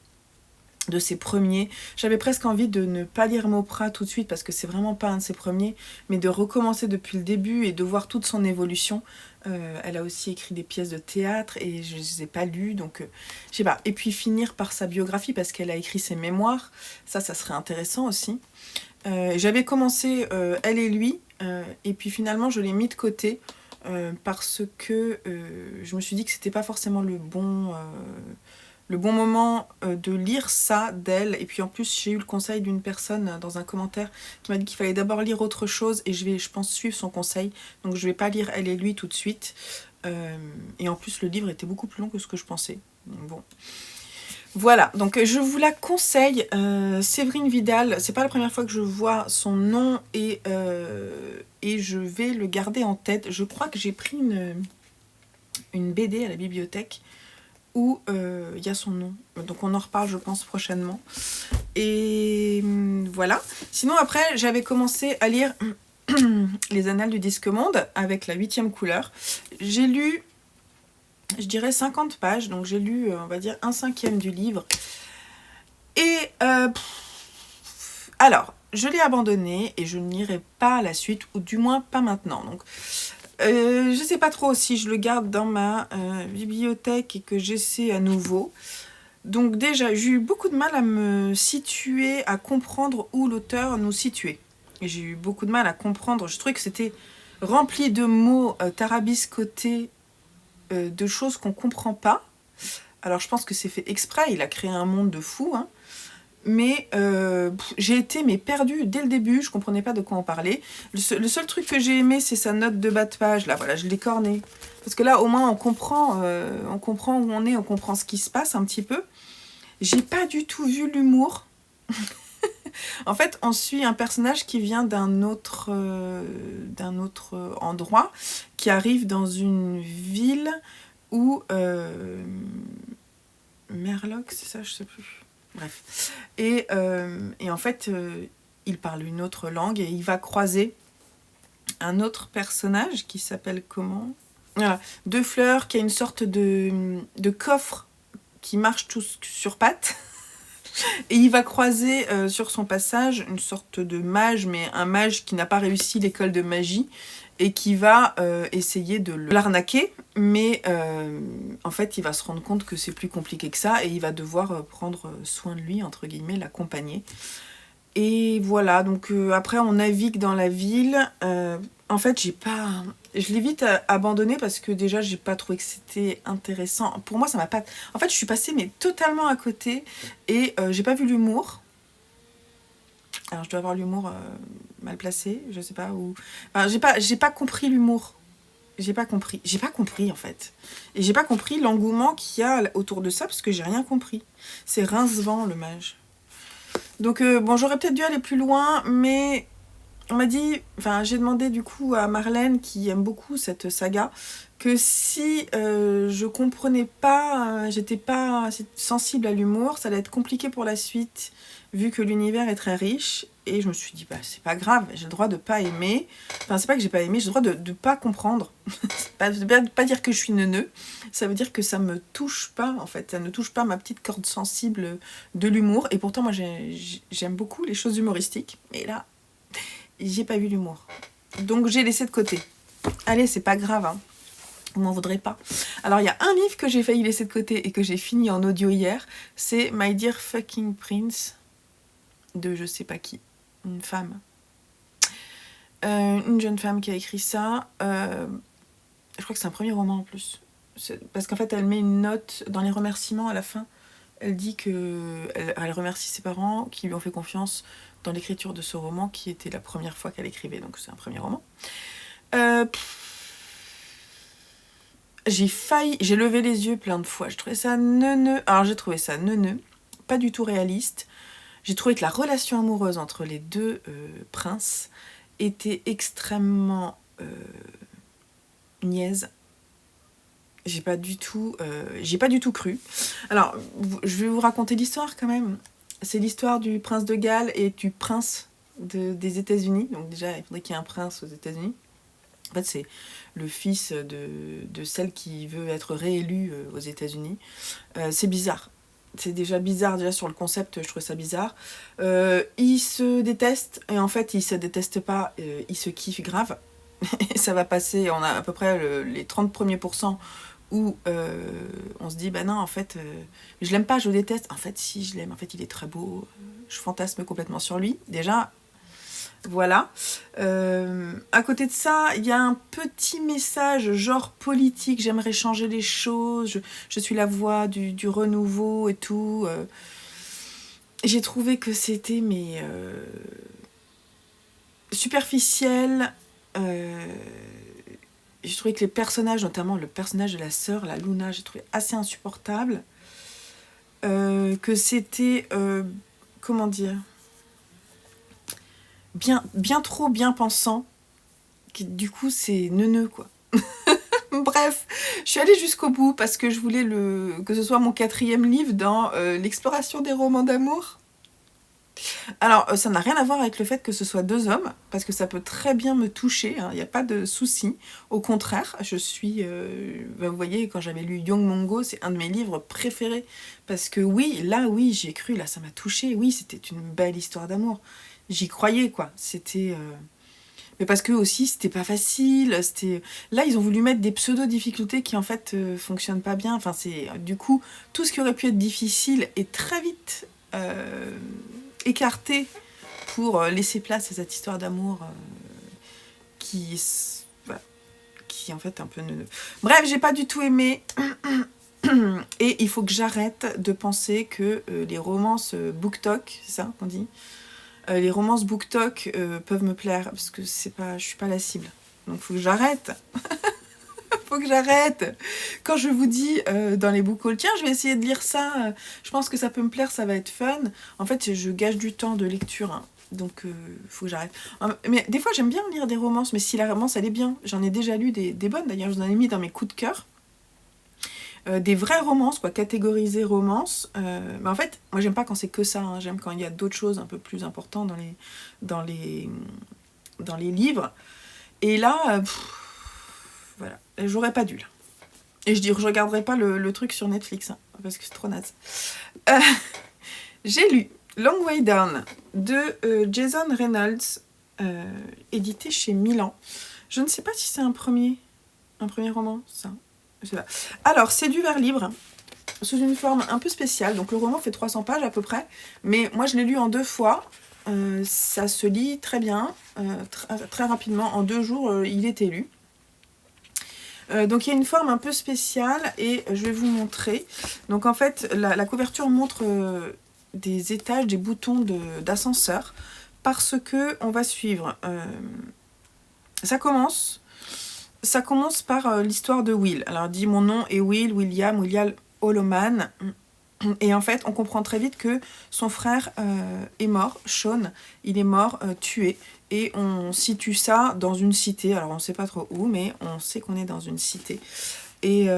de ses premiers. J'avais presque envie de ne pas lire Mauprat tout de suite parce que c'est vraiment pas un de ses premiers, mais de recommencer depuis le début et de voir toute son évolution. Elle a aussi écrit des pièces de théâtre et je les ai pas lues, donc je sais pas. Et puis finir par sa biographie parce qu'elle a écrit ses mémoires, ça serait intéressant aussi. J'avais commencé Elle et lui, et puis finalement je l'ai mis de côté parce que je me suis dit que c'était pas forcément le bon moment de lire ça d'elle. Et puis en plus, j'ai eu le conseil d'une personne dans un commentaire qui m'a dit qu'il fallait d'abord lire autre chose, et je pense, suivre son conseil. Donc je vais pas lire Elle et lui tout de suite. Et en plus, le livre était beaucoup plus long que ce que je pensais. Bon. Voilà, donc je vous la conseille. Séverine Vidal, c'est pas la première fois que je vois son nom, et je vais le garder en tête. Je crois que j'ai pris une BD à la bibliothèque où il y a son nom. Donc on en reparle, je pense, prochainement. Et voilà. Sinon, après, j'avais commencé à lire Les Annales du Disque Monde avec la 8e couleur. J'ai lu, je dirais, 50 pages. Donc j'ai lu, on va dire, 1/5 du livre. Et alors, je l'ai abandonné et je ne lirai pas la suite, ou du moins pas maintenant. Donc je sais pas trop si je le garde dans ma bibliothèque et que j'essaie à nouveau. Donc déjà, j'ai eu beaucoup de mal à me situer, à comprendre où l'auteur nous situait. Et j'ai eu beaucoup de mal à comprendre. Je trouvais que c'était rempli de mots tarabiscotés, de choses qu'on comprend pas. Alors je pense que c'est fait exprès, il a créé un monde de fou, hein. Mais j'ai été perdue dès le début, je comprenais pas de quoi on parlait. Le seul truc que j'ai aimé, c'est sa note de bas de page, là, voilà, je l'ai corné. Parce que là, au moins, on comprend où on est, on comprend ce qui se passe un petit peu. J'ai pas du tout vu l'humour. En fait, on suit un personnage qui vient d'un autre endroit, qui arrive dans une ville où... Merlock, c'est ça, je sais plus. Bref. Et en fait, il parle une autre langue et il va croiser un autre personnage qui s'appelle comment ? Voilà, Deux Fleurs, qui a une sorte de coffre qui marche tout sur pattes. Et il va croiser sur son passage une sorte de mage, mais un mage qui n'a pas réussi l'école de magie et qui va essayer de l'arnaquer. Mais en fait, il va se rendre compte que c'est plus compliqué que ça et il va devoir prendre soin de lui, entre guillemets, l'accompagner. Et voilà, donc après on navigue dans la ville. En fait, je l'ai vite abandonné parce que déjà j'ai pas trouvé que c'était intéressant. Pour moi, ça m'a pas... En fait, je suis passée totalement à côté et j'ai pas vu l'humour. Alors je dois avoir l'humour mal placé, je sais pas, ou... Enfin, j'ai pas compris l'humour. J'ai pas compris en fait. Et j'ai pas compris l'engouement qu'il y a autour de ça, parce que j'ai rien compris. C'est Rincevent, le mage. Donc bon, j'aurais peut-être dû aller plus loin, mais on m'a dit, enfin j'ai demandé du coup à Marlène, qui aime beaucoup cette saga, que si je comprenais pas, j'étais pas assez sensible à l'humour, ça allait être compliqué pour la suite, vu que l'univers est très riche. Et je me suis dit, bah c'est pas grave, j'ai le droit de pas aimer. Enfin, c'est pas que j'ai pas aimé, j'ai le droit de pas comprendre. Ça veut pas dire que je suis neuneu, ça veut dire que ça me touche pas, en fait. Ça ne touche pas ma petite corde sensible de l'humour. Et pourtant, moi, j'aime beaucoup les choses humoristiques. Et là, j'ai pas vu l'humour. Donc, j'ai laissé de côté. Allez, c'est pas grave, hein. Vous m'en voudrez pas. Alors, il y a un livre que j'ai failli laisser de côté et que j'ai fini en audio hier. C'est My Dear Fucking Prince, de je sais pas qui. Une femme. Une jeune femme qui a écrit ça. Je crois que c'est un premier roman en plus. Parce qu'en fait, elle met une note dans les remerciements à la fin. Elle dit qu'elle remercie ses parents qui lui ont fait confiance dans l'écriture de ce roman, qui était la première fois qu'elle écrivait. Donc, c'est un premier roman. J'ai levé les yeux plein de fois. J'ai trouvé ça neuneux. Alors, j'ai trouvé ça neuneux, pas du tout réaliste. J'ai trouvé que la relation amoureuse entre les deux princes était extrêmement niaise. J'ai pas du tout cru. Alors, je vais vous raconter l'histoire quand même. C'est l'histoire du prince de Galles et du prince des États-Unis. Donc déjà, il faudrait qu'il y ait un prince aux États-Unis. En fait, c'est le fils de celle qui veut être réélue aux États-Unis. C'est bizarre. C'est déjà bizarre, déjà sur le concept, je trouve ça bizarre. Ils se détestent, et en fait, ils se détestent pas, ils se kiffent grave. Et ça va passer, on a à peu près les 30 premiers pourcents où on se dit, bah non, en fait, je l'aime pas, je le déteste. En fait, si, je l'aime, en fait, il est très beau, je fantasme complètement sur lui. Déjà, voilà. À côté de ça, il y a un petit message genre politique, j'aimerais changer les choses, je suis la voix du renouveau et tout. J'ai trouvé que c'était superficiel. J'ai trouvé que les personnages, notamment le personnage de la sœur, la Luna, j'ai trouvé assez insupportable. Que c'était... comment dire, bien trop bien pensant, qui du coup c'est neuneux quoi. Bref, je suis allée jusqu'au bout parce que je voulais que ce soit mon 4e livre dans l'exploration des romans d'amour. Alors, ça n'a rien à voir avec le fait que ce soit 2 hommes, parce que ça peut très bien me toucher, il n'y a pas de souci. Au contraire, je suis... vous voyez, quand j'avais lu Young Mongo, c'est un de mes livres préférés. Parce que oui, j'y ai cru, là, ça m'a touché. Oui, c'était une belle histoire d'amour. J'y croyais, quoi. C'était... Mais parce que aussi, c'était pas facile. Là, ils ont voulu mettre des pseudo-difficultés qui, en fait, fonctionnent pas bien. Enfin, c'est... Du coup, tout ce qui aurait pu être difficile est très vite... écarté pour laisser place à cette histoire d'amour qui en fait est un peu neuneux. Bref, j'ai pas du tout aimé et il faut que j'arrête de penser que les romances BookTok, c'est ça qu'on dit, les romances BookTok peuvent me plaire parce que je suis pas la cible. Donc faut que j'arrête. Faut que j'arrête. Quand je vous dis dans les book hauls, tiens, je vais essayer de lire ça, je pense que ça peut me plaire, ça va être fun. En fait, je gâche du temps de lecture, hein. Donc faut que j'arrête. Mais des fois, j'aime bien lire des romances, mais si la romance, elle est bien. J'en ai déjà lu des bonnes, d'ailleurs, je vous en ai mis dans mes coups de cœur. Des vraies romances, quoi, catégorisées romances. Mais en fait, moi, j'aime pas quand c'est que ça, hein. J'aime quand il y a d'autres choses un peu plus importantes dans les livres. Et là... voilà, j'aurais pas dû là. Et je regarderai pas le truc sur Netflix, hein, parce que c'est trop naze. J'ai lu Long Way Down de Jason Reynolds, édité chez Milan. Je ne sais pas si c'est un premier roman, ça. Je sais pas. Alors, c'est du vers libre, sous une forme un peu spéciale. Donc le roman fait 300 pages à peu près, mais moi je l'ai lu en 2 fois. Ça se lit très bien, très rapidement. En 2 jours, il était lu. Donc il y a une forme un peu spéciale et je vais vous montrer. Donc en fait la couverture montre des étages, des boutons d'ascenseur parce que on va suivre... ça commence par l'histoire de Will. Alors, dit mon nom est William Holoman. Et en fait, on comprend très vite que son frère est mort, Sean, il est mort, tué. Et on situe ça dans une cité. Alors, on ne sait pas trop où, mais on sait qu'on est dans une cité. Et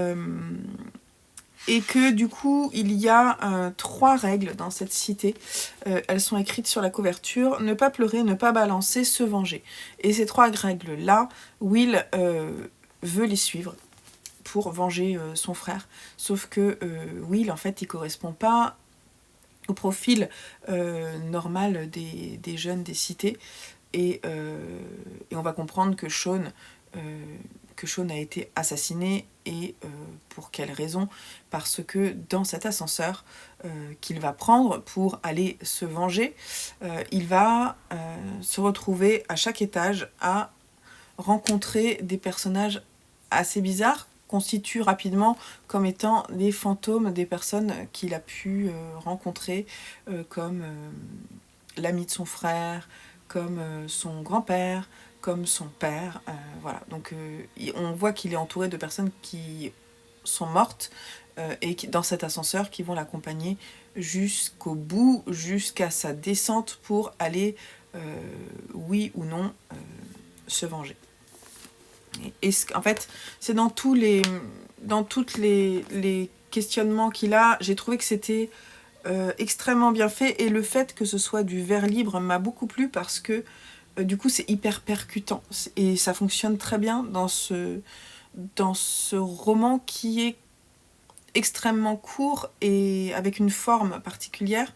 que du coup, il y a 3 règles dans cette cité. Elles sont écrites sur la couverture. Ne pas pleurer, ne pas balancer, se venger. Et ces 3 règles-là, Will veut les suivre pour venger son frère. Sauf que Will, en fait, il correspond pas au profil normal des jeunes des cités. Et on va comprendre que Sean a été assassiné. Et pour quelle raison? Parce que dans cet ascenseur qu'il va prendre pour aller se venger, il va se retrouver à chaque étage à rencontrer des personnages assez bizarres, constituent rapidement comme étant des fantômes des personnes qu'il a pu rencontrer, comme l'ami de son frère, comme son grand-père, comme son père. Voilà. Donc on voit qu'il est entouré de personnes qui sont mortes et qui, dans cet ascenseur, qui vont l'accompagner jusqu'au bout, jusqu'à sa descente pour aller, oui ou non, se venger. Et en fait, c'est dans tous les questionnements qu'il a, j'ai trouvé que c'était extrêmement bien fait. Et le fait que ce soit du vers libre m'a beaucoup plu parce que du coup, c'est hyper percutant. Et ça fonctionne très bien dans ce roman qui est extrêmement court et avec une forme particulière.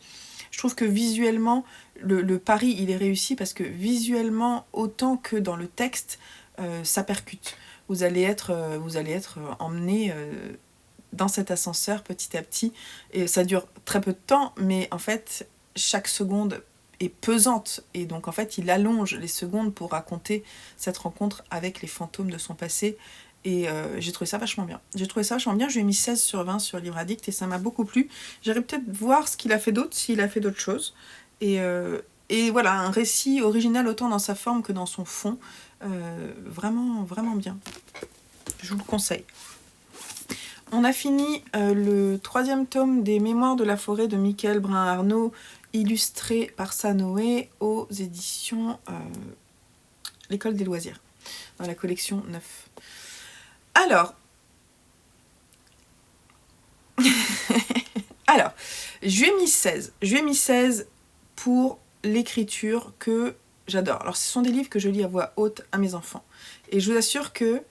Je trouve que visuellement, le pari, il est réussi parce que visuellement, autant que dans le texte, ça percute. Vous allez être emmené dans cet ascenseur petit à petit. Et ça dure très peu de temps, mais en fait, chaque seconde est pesante. Et donc, en fait, il allonge les secondes pour raconter cette rencontre avec les fantômes de son passé. Et j'ai trouvé ça vachement bien. Je lui ai mis 16/20 sur Livre Addict et ça m'a beaucoup plu. J'irai peut-être voir ce qu'il a fait d'autre, s'il a fait d'autres choses. Et voilà, un récit original autant dans sa forme que dans son fond. Vraiment, vraiment bien. Je vous le conseille. On a fini le 3e tome des Mémoires de la forêt de Michael Brun-Arnaud, illustré par Sanoé aux éditions L'École des loisirs, dans la collection 9. Alors, je lui ai mis 16. Je lui ai mis 16 pour l'écriture que j'adore. Alors, ce sont des livres que je lis à voix haute à mes enfants. Et je vous assure que,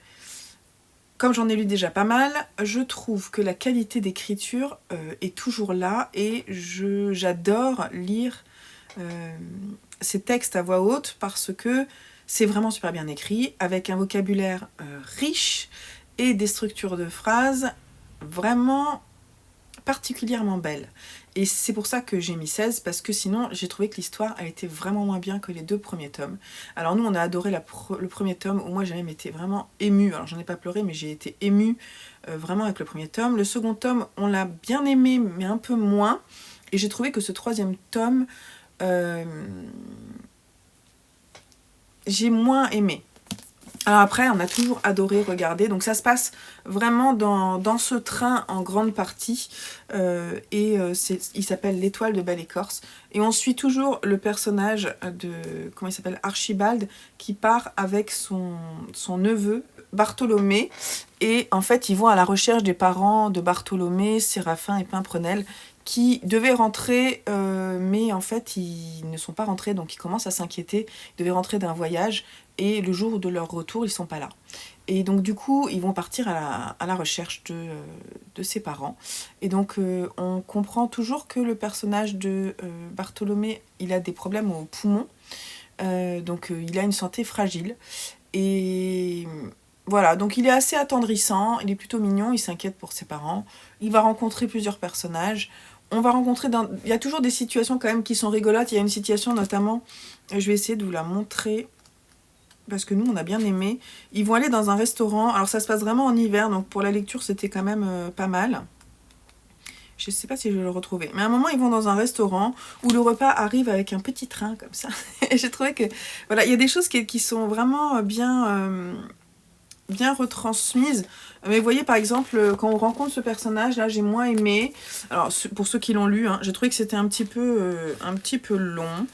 comme j'en ai lu déjà pas mal, je trouve que la qualité d'écriture est toujours là. Et j'adore lire ces textes à voix haute parce que c'est vraiment super bien écrit, avec un vocabulaire riche et des structures de phrases vraiment particulièrement belles. Et c'est pour ça que j'ai mis 16, parce que sinon j'ai trouvé que l'histoire a été vraiment moins bien que les 2 premiers tomes. Alors nous on a adoré le premier tome, où moi j'ai même été vraiment émue. Alors j'en ai pas pleuré, mais j'ai été émue vraiment avec le premier tome. Le second tome, on l'a bien aimé, mais un peu moins. Et j'ai trouvé que ce 3e tome, j'ai moins aimé. Alors après, on a toujours adoré regarder. Donc ça se passe vraiment dans ce train en grande partie. Il s'appelle L'Étoile de Belle Écorce. Et on suit toujours le personnage de, comment il s'appelle, Archibald, qui part avec son neveu, Bartholomé. Et en fait, ils vont à la recherche des parents de Bartholomé, Séraphin et Pimprenel, qui devaient rentrer, mais en fait, ils ne sont pas rentrés. Donc ils commencent à s'inquiéter. Ils devaient rentrer d'un voyage. Et le jour de leur retour, ils sont pas là. Et donc du coup, ils vont partir à la recherche de ses parents. Et donc on comprend toujours que le personnage de Bartholomé, il a des problèmes aux poumons. Donc il a une santé fragile. Et voilà, donc il est assez attendrissant, il est plutôt mignon, il s'inquiète pour ses parents. Il va rencontrer plusieurs personnages. On va rencontrer... Il y a toujours des situations quand même qui sont rigolotes. Il y a une situation notamment, je vais essayer de vous la montrer... parce que nous, on a bien aimé. Ils vont aller dans un restaurant. Alors, ça se passe vraiment en hiver, donc pour la lecture, c'était quand même pas mal. Je sais pas si je vais le retrouver. Mais à un moment, ils vont dans un restaurant où le repas arrive avec un petit train comme ça. Et j'ai trouvé que, voilà, il y a des choses qui sont vraiment bien retransmises. Mais vous voyez, par exemple, quand on rencontre ce personnage, là, j'ai moins aimé. Alors, pour ceux qui l'ont lu, hein, j'ai trouvé que c'était un petit peu long.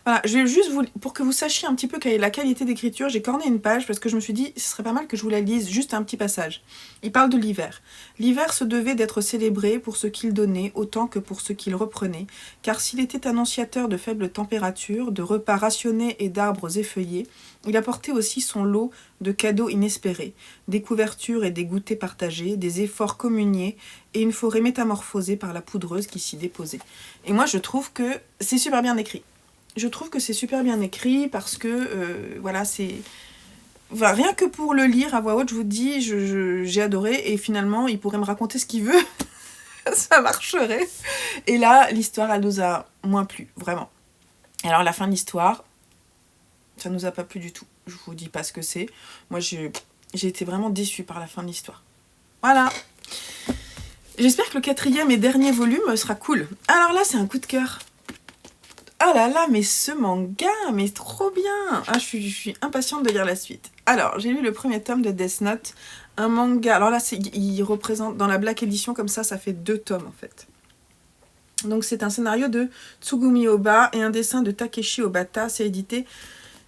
Voilà, je vais juste pour que vous sachiez un petit peu quelle est la qualité d'écriture, j'ai corné une page parce que je me suis dit, ce serait pas mal que je vous la lise, juste un petit passage. Il parle de l'hiver. L'hiver se devait d'être célébré pour ce qu'il donnait autant que pour ce qu'il reprenait, car s'il était annonciateur de faibles températures, de repas rationnés et d'arbres effeuillés, il apportait aussi son lot de cadeaux inespérés, des couvertures et des goûters partagés, des efforts communiés et une forêt métamorphosée par la poudreuse qui s'y déposait. Et moi, je trouve que c'est super bien écrit. Je trouve que c'est super bien écrit parce que, voilà, c'est... Enfin, rien que pour le lire à voix haute, je vous dis, j'ai adoré. Et finalement, il pourrait me raconter ce qu'il veut. Ça marcherait. Et là, l'histoire, elle nous a moins plu, vraiment. Alors, la fin de l'histoire, ça nous a pas plu du tout. Je vous dis pas ce que c'est. Moi, j'ai été vraiment déçue par la fin de l'histoire. Voilà. J'espère que le 4e et dernier volume sera cool. Alors là, c'est un coup de cœur. Ah là là, mais ce manga, mais trop bien. Ah, je suis impatiente de lire la suite. Alors, j'ai lu le premier tome de Death Note, un manga. Alors là, il représente, dans la Black Edition, comme ça fait 2 tomes en fait. Donc c'est un scénario de Tsugumi Oba et un dessin de Takeshi Obata. C'est édité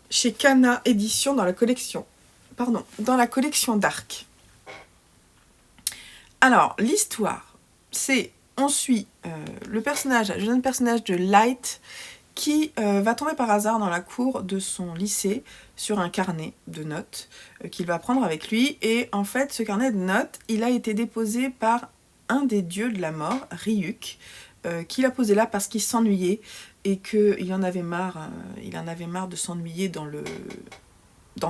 chez Kana Édition dans la collection Dark. Alors, l'histoire, c'est, on suit le jeune personnage de Light, qui va tomber par hasard dans la cour de son lycée sur un carnet de notes qu'il va prendre avec lui. Et en fait, ce carnet de notes, il a été déposé par un des dieux de la mort, Ryuk, qui l'a posé là parce qu'il s'ennuyait et qu'il en avait marre, de s'ennuyer dans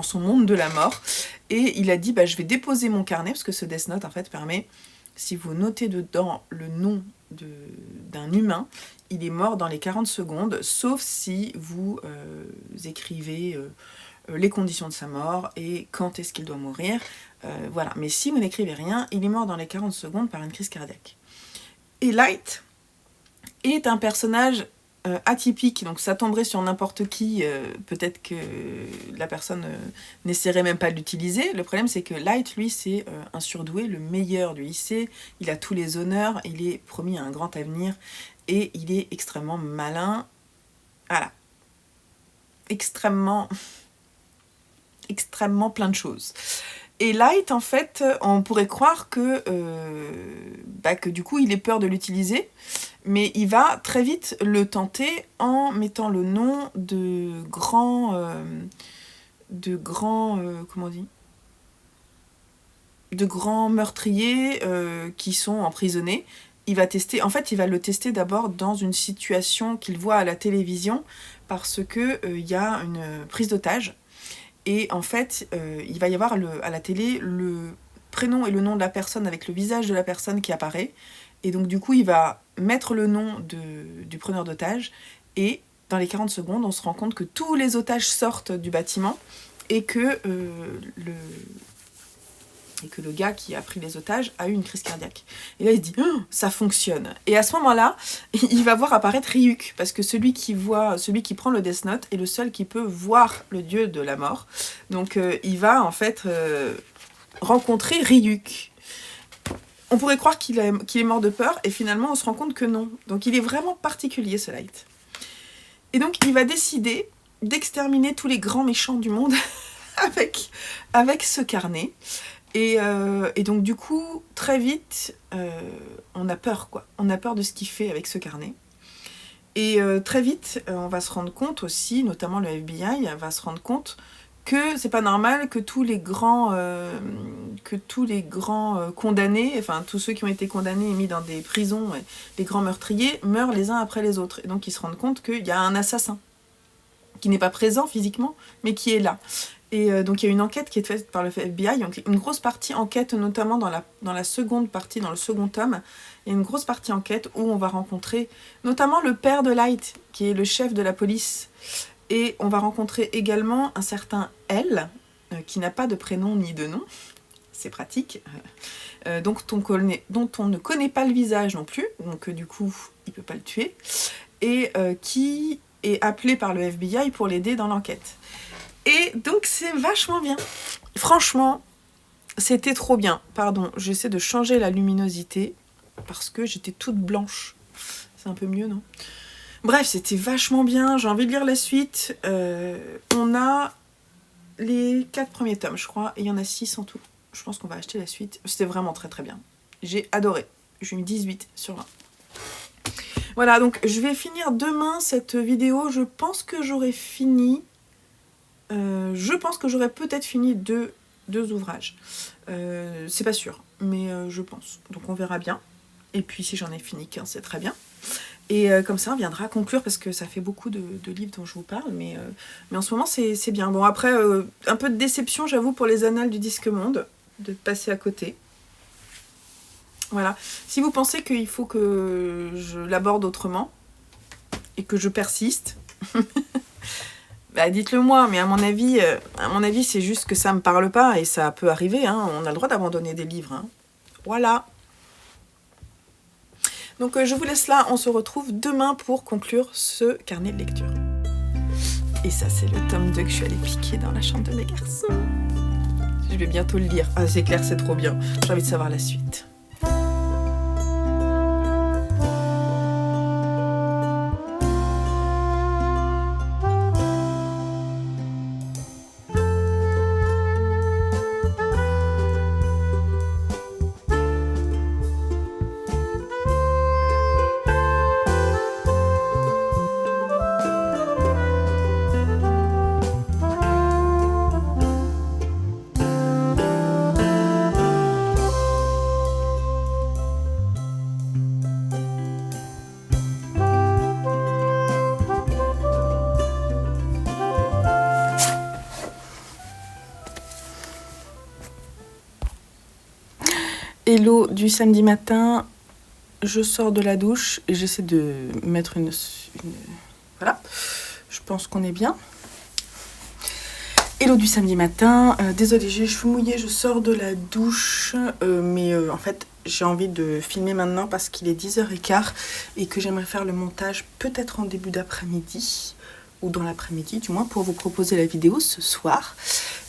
son monde de la mort. Et il a dit, je vais déposer mon carnet, parce que ce Death Note, en fait, permet, si vous notez dedans le nom d'un humain, il est mort dans les 40 secondes, sauf si vous écrivez les conditions de sa mort et quand est-ce qu'il doit mourir. Voilà. Mais si vous n'écrivez rien, il est mort dans les 40 secondes par une crise cardiaque. Et Light est un personnage atypique, donc ça tomberait sur n'importe qui, peut-être que la personne n'essaierait même pas de l'utiliser. Le problème, c'est que Light, lui, c'est un surdoué, le meilleur du lycée, il a tous les honneurs, il est promis à un grand avenir, et il est extrêmement malin, voilà, extrêmement plein de choses. Et Light, en fait, on pourrait croire que du coup, il ait peur de l'utiliser, mais il va très vite le tenter en mettant le nom de grands meurtriers qui sont emprisonnés. Il va le tester d'abord dans une situation qu'il voit à la télévision parce que y a une prise d'otage. Et en fait, il va y avoir à la télé le prénom et le nom de la personne avec le visage de la personne qui apparaît. Et donc du coup, il va mettre le nom du preneur d'otage. Et dans les 40 secondes, on se rend compte que tous les otages sortent du bâtiment et que le gars qui a pris les otages a eu une crise cardiaque. Et là, il se dit oh, « ça fonctionne !» Et à ce moment-là, il va voir apparaître Ryuk, parce que celui qui prend le Death Note est le seul qui peut voir le dieu de la mort. Donc, il va en fait rencontrer Ryuk. On pourrait croire qu'il est mort de peur, et finalement, on se rend compte que non. Donc, il est vraiment particulier, ce Light. Et donc, il va décider d'exterminer tous les grands méchants du monde avec ce carnet. Et donc du coup, très vite, on a peur, quoi. On a peur de ce qu'il fait avec ce carnet. Et très vite, on va se rendre compte aussi, notamment le FBI va se rendre compte que c'est pas normal que tous les grands condamnés, enfin tous ceux qui ont été condamnés et mis dans des prisons, les grands meurtriers, meurent les uns après les autres. Et donc ils se rendent compte qu'il y a un assassin qui n'est pas présent physiquement, mais qui est là. Et donc il y a une enquête qui est faite par le FBI, donc une grosse partie enquête, notamment dans la seconde partie, dans le second tome, il y a une grosse partie enquête où on va rencontrer notamment le père de Light, qui est le chef de la police, Et on va rencontrer également un certain L, qui n'a pas de prénom ni de nom, c'est pratique, dont on ne connaît pas le visage non plus, donc du coup, il ne peut pas le tuer, et qui est appelé par le FBI pour l'aider dans l'enquête. Et donc c'est vachement bien. Franchement, c'était trop bien. Pardon, j'essaie de changer la luminosité, parce que j'étais toute blanche. C'est un peu mieux, non ? Bref, c'était vachement bien, j'ai envie de lire la suite. On a les 4 premiers tomes, je crois, et il y en a 6 en tout. Je pense qu'on va acheter la suite. C'était vraiment très très bien. J'ai adoré. J'ai mis 18 sur 20. Voilà, donc je vais finir demain cette vidéo. Je pense que j'aurai fini. Je pense que j'aurai peut-être fini deux ouvrages. C'est pas sûr, mais je pense. Donc on verra bien. Et puis si j'en ai fini qu'un, c'est très bien. Et comme ça, on viendra conclure, parce que ça fait beaucoup de livres dont je vous parle, mais en ce moment, c'est bien. Bon, après, un peu de déception, j'avoue, pour les Annales du Disque Monde, de passer à côté. Voilà. Si vous pensez qu'il faut que je l'aborde autrement, et que je persiste, bah dites-le moi, mais à mon avis, c'est juste que ça me parle pas, et ça peut arriver, hein. On a le droit d'abandonner des livres, hein. Voilà. Donc je vous laisse là, on se retrouve demain pour conclure ce carnet de lecture. Et ça, c'est le tome 2 que je suis allée piquer dans la chambre de mes garçons. Je vais bientôt le lire. Ah, c'est clair, c'est trop bien. J'ai envie de savoir la suite. Hello du samedi matin, je sors de la douche et j'essaie de mettre une... Voilà, je pense qu'on est bien. Hello du samedi matin, désolée, j'ai les cheveux mouillés, je sors de la douche, mais en fait j'ai envie de filmer maintenant parce qu'il est 10h15 et que j'aimerais faire le montage peut-être en début d'après-midi, ou dans l'après-midi du moins, pour vous proposer la vidéo ce soir.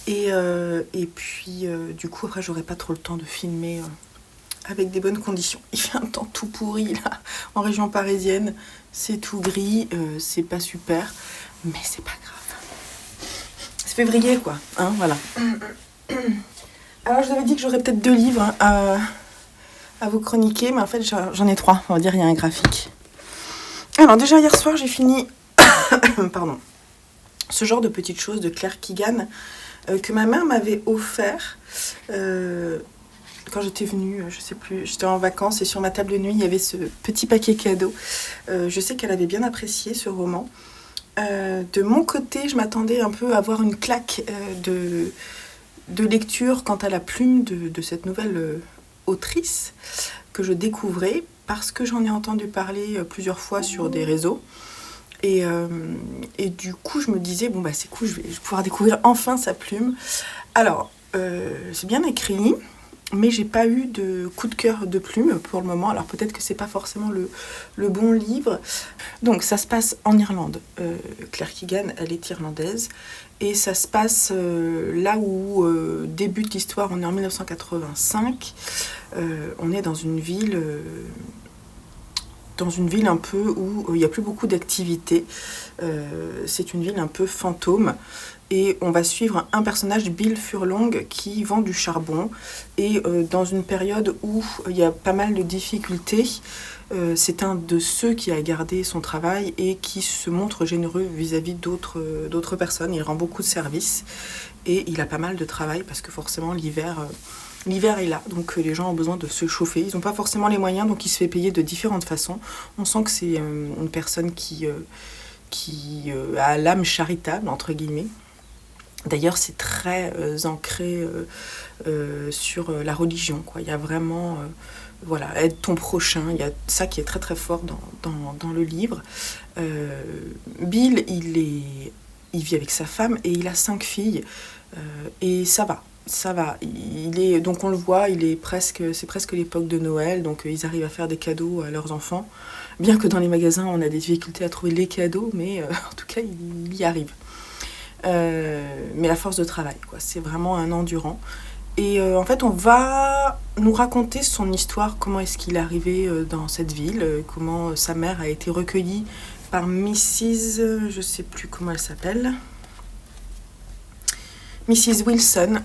Et puis du coup après j'aurai pas trop le temps de filmer avec des bonnes conditions. Il fait un temps tout pourri là, en région parisienne, c'est tout gris, c'est pas super, mais c'est pas grave. C'est février quoi, hein, voilà. Alors je vous avais dit que j'aurais peut-être 2 livres à vous chroniquer, mais en fait j'en ai 3, on va dire il y a un graphique. Alors déjà hier soir j'ai fini, pardon, ce genre de petites choses de Claire Keegan que ma mère m'avait offert quand j'étais venue, je sais plus, j'étais en vacances et sur ma table de nuit il y avait ce petit paquet cadeau. Je sais qu'elle avait bien apprécié ce roman. De mon côté, je m'attendais un peu à avoir une claque de lecture quant à la plume de cette nouvelle autrice que je découvrais parce que j'en ai entendu parler plusieurs fois sur des réseaux. Et du coup, je me disais, bon bah c'est cool, je vais pouvoir découvrir enfin sa plume. Alors, c'est bien écrit, mais j'ai pas eu de coup de cœur de plume pour le moment. Alors peut-être que c'est pas forcément le bon livre. Donc ça se passe en Irlande. Claire Keegan, elle est irlandaise. Et ça se passe là où débute l'histoire, on est en 1985. On est dans une ville un peu où il n'y a plus beaucoup d'activités. C'est une ville un peu fantôme. Et on va suivre un personnage, Bill Furlong, qui vend du charbon. Et dans une période où il y a pas mal de difficultés, c'est un de ceux qui a gardé son travail et qui se montre généreux vis-à-vis d'autres personnes. Il rend beaucoup de services et il a pas mal de travail parce que forcément l'hiver est là. Donc les gens ont besoin de se chauffer. Ils n'ont pas forcément les moyens, donc il se fait payer de différentes façons. On sent que c'est une personne qui a l'âme charitable, entre guillemets. D'ailleurs, c'est très ancré sur la religion, quoi. Il y a vraiment, voilà, aide ton prochain. Il y a ça qui est très très fort dans le livre. Bill, il est il vit avec sa femme et il a 5 filles. Et ça va. Ça va. Donc on le voit, c'est presque l'époque de Noël, donc ils arrivent à faire des cadeaux à leurs enfants. Bien que dans les magasins, on a des difficultés à trouver les cadeaux, mais en tout cas, il y arrive. Mais la force de travail, quoi. C'est vraiment un endurant. Et en fait, on va nous raconter son histoire, comment est-ce qu'il est arrivé dans cette ville, comment sa mère a été recueillie par Mrs. Je sais plus comment elle s'appelle. Mrs. Wilson.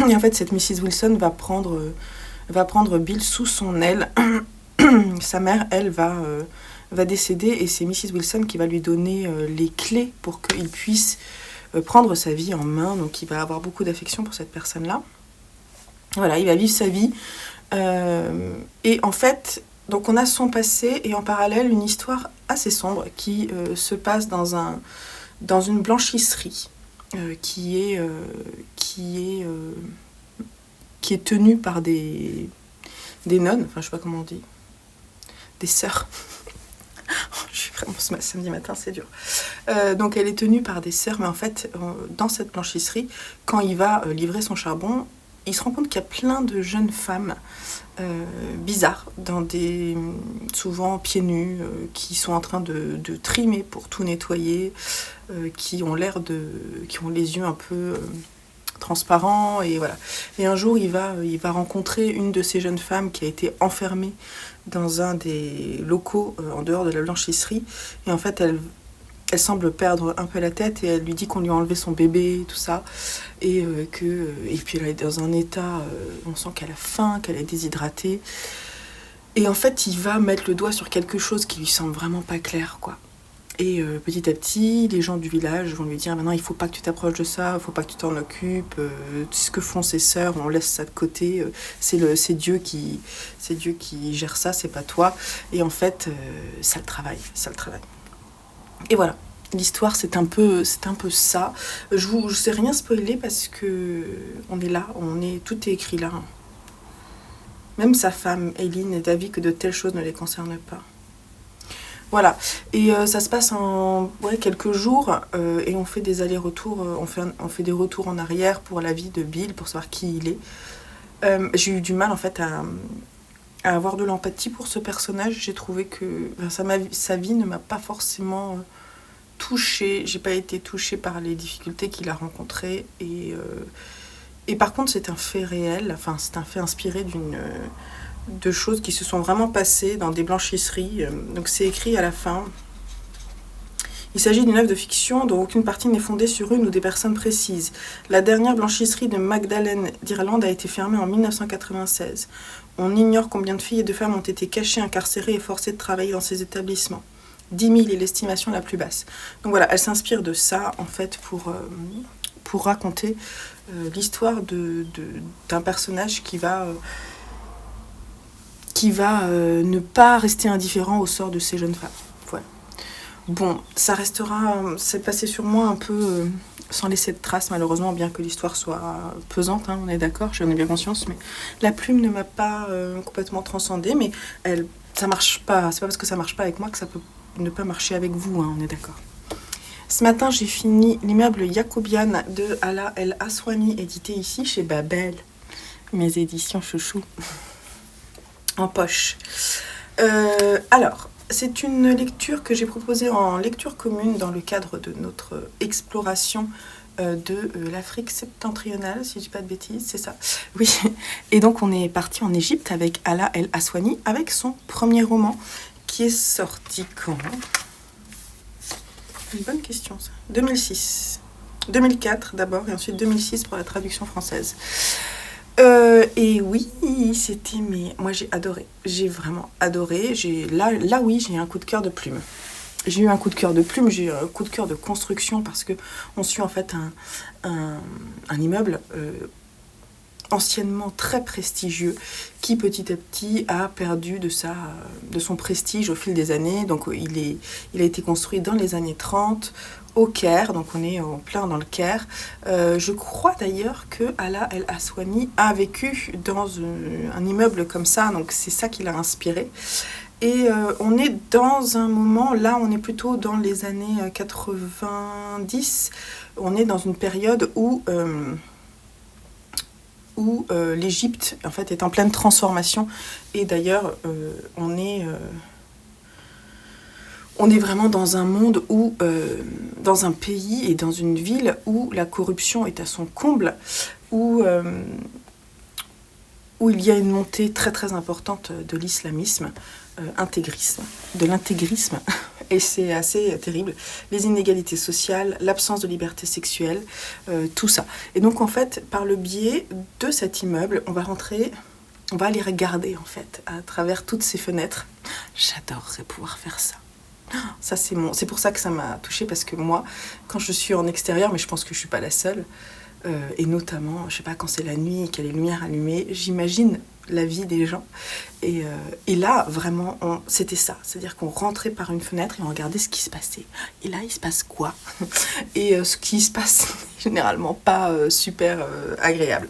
Et en fait, cette Mrs. Wilson va prendre Bill sous son aile. Sa mère, elle, va décéder et c'est Mrs. Wilson qui va lui donner les clés pour qu'il puisse prendre sa vie en main. Donc, il va avoir beaucoup d'affection pour cette personne-là. Voilà, il va vivre sa vie. Et en fait, donc on a son passé et en parallèle une histoire assez sombre qui se passe dans une blanchisserie qui est tenue par des nonnes, enfin je sais pas comment on dit, des sœurs. Je suis vraiment samedi matin, c'est dur. Donc elle est tenue par des sœurs, mais en fait, dans cette blanchisserie, quand il va livrer son charbon, il se rend compte qu'il y a plein de jeunes femmes bizarres, souvent pieds nus, qui sont en train de trimer pour tout nettoyer, qui ont les yeux un peu transparents, et voilà. Et un jour, il va rencontrer une de ces jeunes femmes qui a été enfermée dans un des locaux en dehors de la blanchisserie, et en fait, elle semble perdre un peu la tête et elle lui dit qu'on lui a enlevé son bébé, tout ça, et puis elle est dans un état, on sent qu'elle a faim, qu'elle est déshydratée, et en fait il va mettre le doigt sur quelque chose qui lui semble vraiment pas clair, quoi. Et petit à petit, les gens du village vont lui dire maintenant il faut pas que tu t'approches de ça, il faut pas que tu t'en occupes, ce que font ses sœurs, on laisse ça de côté, c'est Dieu qui gère ça, c'est pas toi. Et en fait, ça le travaille. Et voilà, l'histoire c'est un peu ça. Je sais rien spoiler parce que on est là, tout est écrit là. Même sa femme, Eileen, est d'avis que de telles choses ne les concernent pas. Voilà, et ça se passe en quelques jours, et on fait des allers-retours, on fait des retours en arrière pour la vie de Bill, pour savoir qui il est. J'ai eu du mal en fait à avoir de l'empathie pour ce personnage. J'ai trouvé que sa vie ne m'a pas forcément touchée. J'ai pas été touchée par les difficultés qu'il a rencontrées. Et par contre, c'est un fait réel. Enfin, c'est un fait inspiré de choses qui se sont vraiment passées dans des blanchisseries. Donc c'est écrit à la fin. Il s'agit d'une œuvre de fiction dont aucune partie n'est fondée sur une ou des personnes précises. La dernière blanchisserie de Magdalen d'Irlande a été fermée en 1996. On ignore combien de filles et de femmes ont été cachées, incarcérées et forcées de travailler dans ces établissements. 10 000 est l'estimation la plus basse. Donc voilà, elle s'inspire de ça, en fait, pour raconter l'histoire d'un personnage qui va ne pas rester indifférent au sort de ces jeunes femmes. Voilà. Bon, c'est passé sur moi un peu sans laisser de traces, malheureusement, bien que l'histoire soit pesante, hein, on est d'accord, j'en ai bien conscience, mais la plume ne m'a pas complètement transcendée, mais ça marche pas, c'est pas parce que ça marche pas avec moi que ça peut ne pas marcher avec vous, hein, on est d'accord. Ce matin, j'ai fini l'immeuble Jacobian de Ala El Aswani, édité ici chez Babel, mes éditions chouchou, en poche. Alors, c'est une lecture que j'ai proposée en lecture commune dans le cadre de notre exploration de l'Afrique septentrionale, si je dis pas de bêtises, c'est ça. Oui, et donc on est parti en Égypte avec Ala El Aswani, avec son premier roman, qui est sorti quand ? Une bonne question, ça. 2006. 2004 d'abord, et ensuite 2006 pour la traduction française. Et oui, moi j'ai adoré. J'ai vraiment adoré. Là oui, j'ai un coup de cœur de plume. J'ai eu un coup de cœur de plume, j'ai eu un coup de cœur de construction parce que on suit en fait un immeuble anciennement très prestigieux qui petit à petit a perdu de son prestige au fil des années. Donc il a été construit dans les années 30 au Caire, donc on est en plein dans le Caire. Je crois d'ailleurs que Ala El Aswani a vécu dans un immeuble comme ça, donc c'est ça qui l'a inspiré. Et on est dans un moment, là on est plutôt dans les années 90, on est dans une période où l'Égypte en fait est en pleine transformation. Et d'ailleurs on est vraiment dans un monde où, dans un pays et dans une ville où la corruption est à son comble, où il y a une montée très très importante de l'islamisme, de l'intégrisme, et c'est assez terrible. Les inégalités sociales, l'absence de liberté sexuelle, tout ça. Et donc en fait, par le biais de cet immeuble, on va aller regarder en fait à travers toutes ces fenêtres. J'adorerais pouvoir faire ça. Ça c'est pour ça que ça m'a touchée, parce que moi, quand je suis en extérieur, mais je pense que je suis pas la seule, et notamment, je sais pas, quand c'est la nuit et qu'il y a les lumières allumées, j'imagine la vie des gens. Et là, vraiment, c'était ça. C'est-à-dire qu'on rentrait par une fenêtre et on regardait ce qui se passait. Et là, il se passe quoi? Et ce qui se passe, généralement pas super agréable.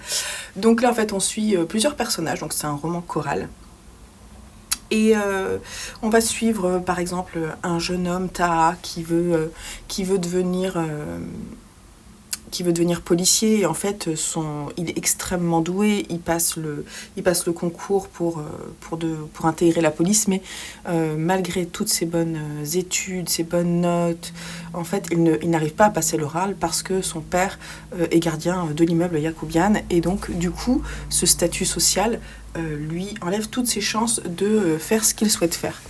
Donc là, en fait, on suit plusieurs personnages. Donc c'est un roman choral. Et on va suivre, par exemple, un jeune homme, Taha, qui veut devenir policier. Et en fait, il est extrêmement doué, il passe le concours pour intégrer la police, mais malgré toutes ses bonnes études, ses bonnes notes, en fait, il n'arrive pas à passer l'oral parce que son père est gardien de l'immeuble Yacoubian, et donc, du coup, ce statut social lui enlève toutes ses chances de faire ce qu'il souhaite faire.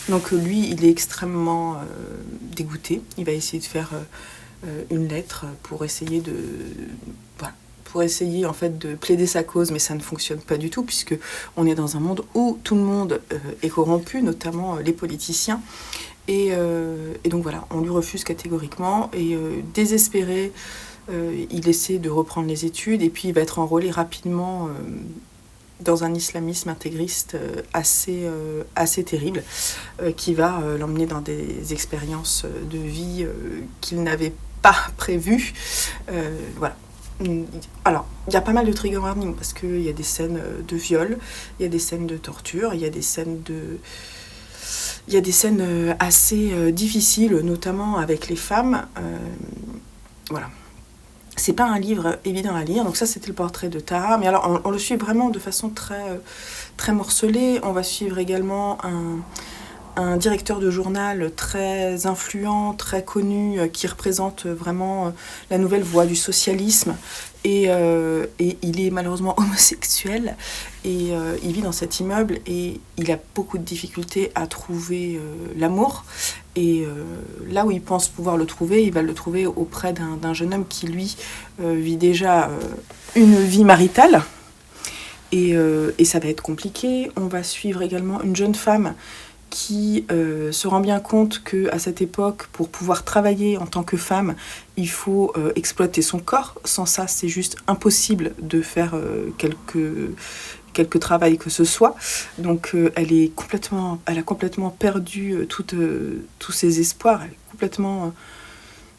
Donc lui, il est extrêmement dégoûté, il va essayer de faire une lettre pour essayer en fait de plaider sa cause, mais ça ne fonctionne pas du tout, puisque on est dans un monde où tout le monde est corrompu, notamment les politiciens, et donc voilà, on lui refuse catégoriquement, et désespéré, il essaie de reprendre les études, et puis il va être enrôlé rapidement dans un islamisme intégriste assez terrible, qui va l'emmener dans des expériences de vie qu'il n'avait pas prévues. Voilà. Alors, il y a pas mal de trigger warning, parce qu'il y a des scènes de viol, il y a des scènes de torture, il y a des scènes assez difficiles, notamment avec les femmes. Voilà. C'est pas un livre évident à lire, donc ça c'était le portrait de Taha, mais alors on le suit vraiment de façon très, très morcelée. On va suivre également un directeur de journal très influent, très connu, qui représente vraiment la nouvelle voie du socialisme, et il est malheureusement homosexuel, et il vit dans cet immeuble, et il a beaucoup de difficultés à trouver l'amour, et là où il pense pouvoir le trouver, il va le trouver auprès d'un jeune homme qui lui vit déjà une vie maritale, et ça va être compliqué. On va suivre également une jeune femme qui se rend bien compte qu'à cette époque, pour pouvoir travailler en tant que femme, il faut exploiter son corps. Sans ça, c'est juste impossible de faire quelque travail que ce soit. Donc elle a complètement perdu tous ses espoirs. Elle est complètement...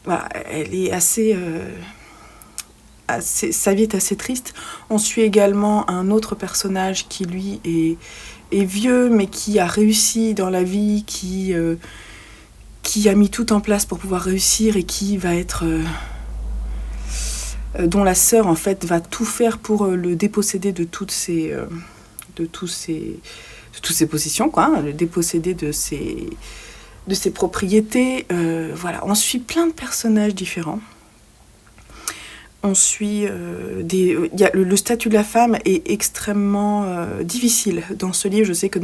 voilà, elle est sa vie est assez triste. On suit également un autre personnage qui, lui, est vieux, mais qui a réussi dans la vie, qui a mis tout en place pour pouvoir réussir, et qui va être... dont la sœur, en fait, va tout faire pour le déposséder de toutes ses possessions, quoi, hein, le déposséder de ses propriétés. Voilà, on suit plein de personnages différents. On suit le statut de la femme est extrêmement difficile dans ce livre. Je sais que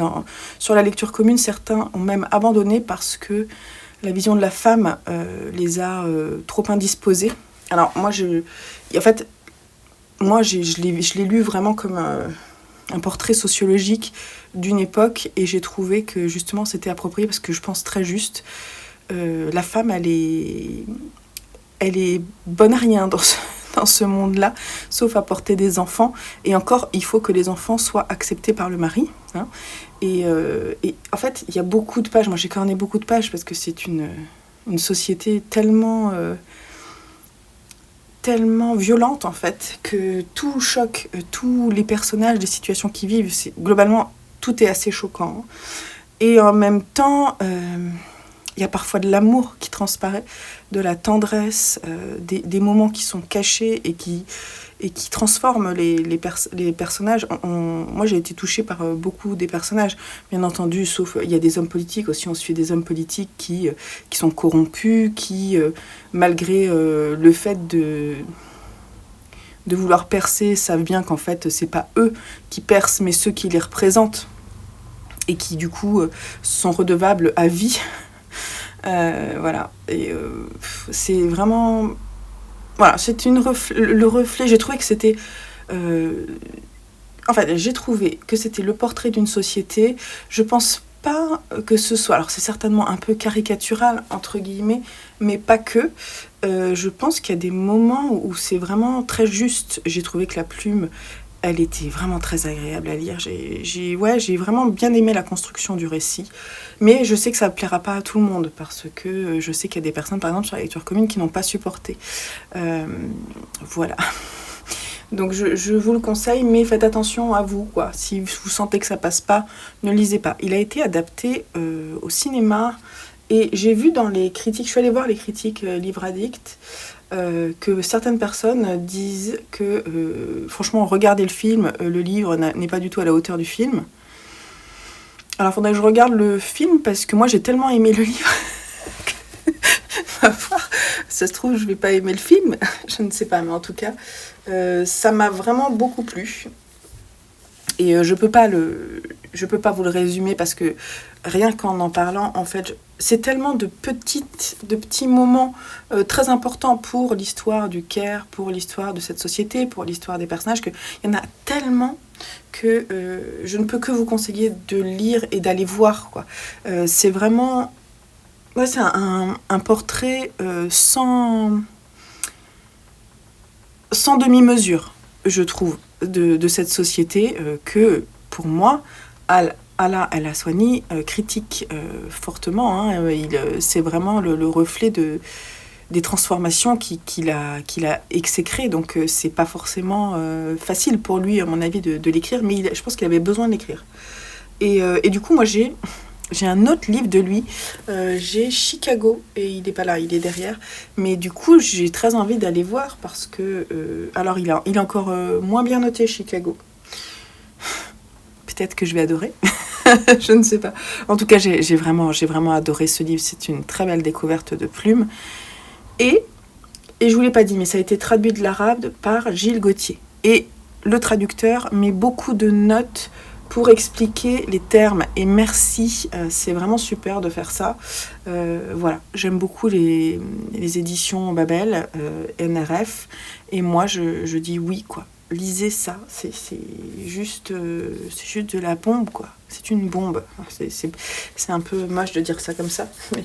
sur la lecture commune, certains ont même abandonné parce que la vision de la femme les a trop indisposés. Alors moi, je l'ai lu vraiment comme un portrait sociologique d'une époque, et j'ai trouvé que justement c'était approprié, parce que je pense très juste. La femme, elle est bonne à rien dans ce monde-là, sauf à porter des enfants. Et encore, il faut que les enfants soient acceptés par le mari. Hein. Et en fait, il y a beaucoup de pages. Moi, j'ai corné beaucoup de pages, parce que c'est une société tellement violente, en fait, que tout choque, tous les personnages, les situations qu'ils vivent, globalement, tout est assez choquant. Et en même temps, il y a parfois de l'amour qui transparaît, de la tendresse, des moments qui sont cachés et qui transforment les personnages. Moi, j'ai été touchée par beaucoup des personnages, bien entendu, sauf il y a des hommes politiques aussi. On suit des hommes politiques qui sont corrompus, qui, malgré le fait de vouloir percer, savent bien qu'en fait, c'est pas eux qui percent, mais ceux qui les représentent, et qui, du coup, sont redevables à vie. Voilà. Et c'est vraiment... Voilà, c'est le reflet. J'ai trouvé que c'était... En fait, j'ai trouvé que c'était le portrait d'une société. Je pense pas que ce soit... Alors, c'est certainement un peu caricatural, entre guillemets, mais pas que. Je pense qu'il y a des moments où c'est vraiment très juste. J'ai trouvé que la plume, elle était vraiment très agréable à lire. J'ai vraiment bien aimé la construction du récit. Mais je sais que ça ne plaira pas à tout le monde, parce que je sais qu'il y a des personnes, par exemple, sur la lecture commune, qui n'ont pas supporté. Voilà. Donc je vous le conseille, mais faites attention à vous, quoi. Si vous sentez que ça passe pas, ne lisez pas. Il a été adapté au cinéma, et j'ai vu dans les critiques, je suis allée voir les critiques Livre Addict, que certaines personnes disent que, franchement, regardez le film, le livre n'est pas du tout à la hauteur du film. Alors, il faudrait que je regarde le film, parce que moi, j'ai tellement aimé le livre que, ma foi, ça se trouve, je vais pas aimer le film, je ne sais pas, mais en tout cas, ça m'a vraiment beaucoup plu. Et je peux pas vous le résumer, parce que rien qu'en en parlant, en fait, c'est tellement de petits moments très importants pour l'histoire du Caire, pour l'histoire de cette société, pour l'histoire des personnages, qu'il y en a tellement que je ne peux que vous conseiller de lire et d'aller voir, quoi. C'est vraiment... Ouais, c'est un portrait sans demi-mesure, je trouve, de cette société que, pour moi, Alaa El Aswany critique fortement. Hein. C'est vraiment le reflet des transformations qu'il a exécrées. Donc, c'est pas forcément facile pour lui, à mon avis, de l'écrire, mais je pense qu'il avait besoin de l'écrire. Et du coup, moi, j'ai un autre livre de lui, j'ai Chicago, et il n'est pas là, il est derrière, mais du coup j'ai très envie d'aller voir, parce que, alors il est encore moins bien noté, Chicago. Peut-être que je vais adorer, je ne sais pas. En tout cas, j'ai vraiment adoré ce livre, c'est une très belle découverte de plume. Et je vous l'ai pas dit, mais ça a été traduit de l'arabe par Gilles Gauthier. Et le traducteur met beaucoup de notes pour expliquer les termes, et merci, c'est vraiment super de faire ça. Voilà, j'aime beaucoup les éditions Babel, NRF, et moi je dis oui, quoi. Lisez ça, c'est juste de la bombe, quoi. C'est une bombe. C'est un peu moche de dire ça comme ça, mais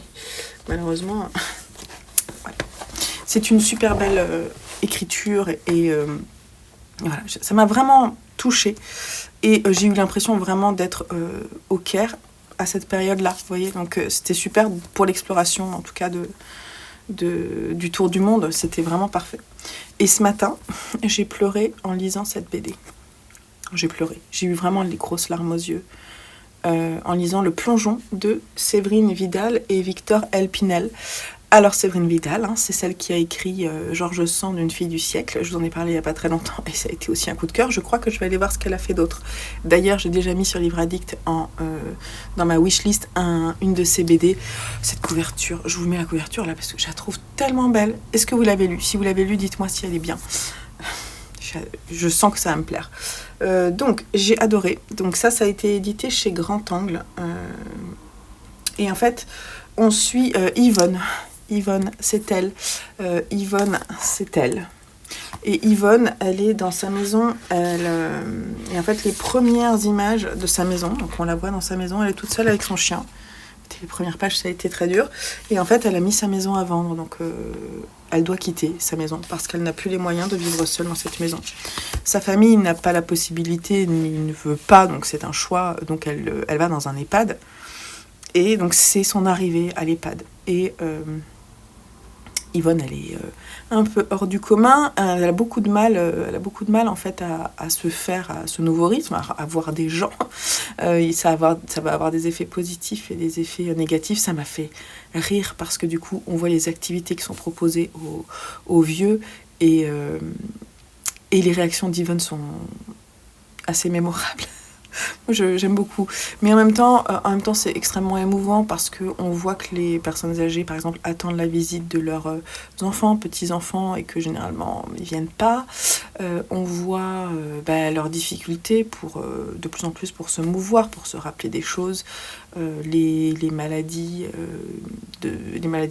malheureusement, voilà. C'est une super belle écriture, et voilà, ça m'a vraiment touchée. Et j'ai eu l'impression vraiment d'être au Caire à cette période-là, vous voyez. Donc c'était super pour l'exploration, en tout cas, du tour du monde. C'était vraiment parfait. Et ce matin, j'ai pleuré en lisant cette BD. J'ai pleuré. J'ai eu vraiment les grosses larmes aux yeux en lisant Le Plongeon de Séverine Vidal et Victor Elpinel. Alors, Séverine Vidal, hein, c'est celle qui a écrit Georges Sand, une fille du siècle. Je vous en ai parlé il n'y a pas très longtemps, et ça a été aussi un coup de cœur. Je crois que je vais aller voir ce qu'elle a fait d'autre. D'ailleurs, j'ai déjà mis sur Livre Addict dans ma wishlist une de ses BD. Cette couverture, je vous mets la couverture là, parce que je la trouve tellement belle. Est-ce que vous l'avez lue? Si vous l'avez lue, dites-moi si elle est bien. Je sens que ça va me plaire. Donc, j'ai adoré. Donc ça a été édité chez Grand Angle. Et en fait, on suit Yvonne. Yvonne, c'est elle. Yvonne, c'est elle. Et Yvonne, elle est dans sa maison. Et en fait, les premières images de sa maison, donc on la voit dans sa maison, elle est toute seule avec son chien. Les premières pages, ça a été très dur. Et en fait, elle a mis sa maison à vendre. Donc, elle doit quitter sa maison parce qu'elle n'a plus les moyens de vivre seule dans cette maison. Sa famille n'a pas la possibilité, ne veut pas, donc c'est un choix. Donc, elle va dans un EHPAD. Et donc, c'est son arrivée à l'EHPAD. Et Yvonne, elle est un peu hors du commun. Elle a beaucoup de mal, en fait à se faire à ce nouveau rythme, à voir des gens. Ça va avoir des effets positifs et des effets négatifs. Ça m'a fait rire parce que du coup, on voit les activités qui sont proposées aux vieux et les réactions d'Yvonne sont assez mémorables. J'aime beaucoup. Mais en même temps, c'est extrêmement émouvant parce qu'on voit que les personnes âgées, par exemple, attendent la visite de leurs enfants, petits-enfants, et que généralement, ils ne viennent pas. On voit leurs difficultés de plus en plus pour se mouvoir, pour se rappeler des choses, les maladies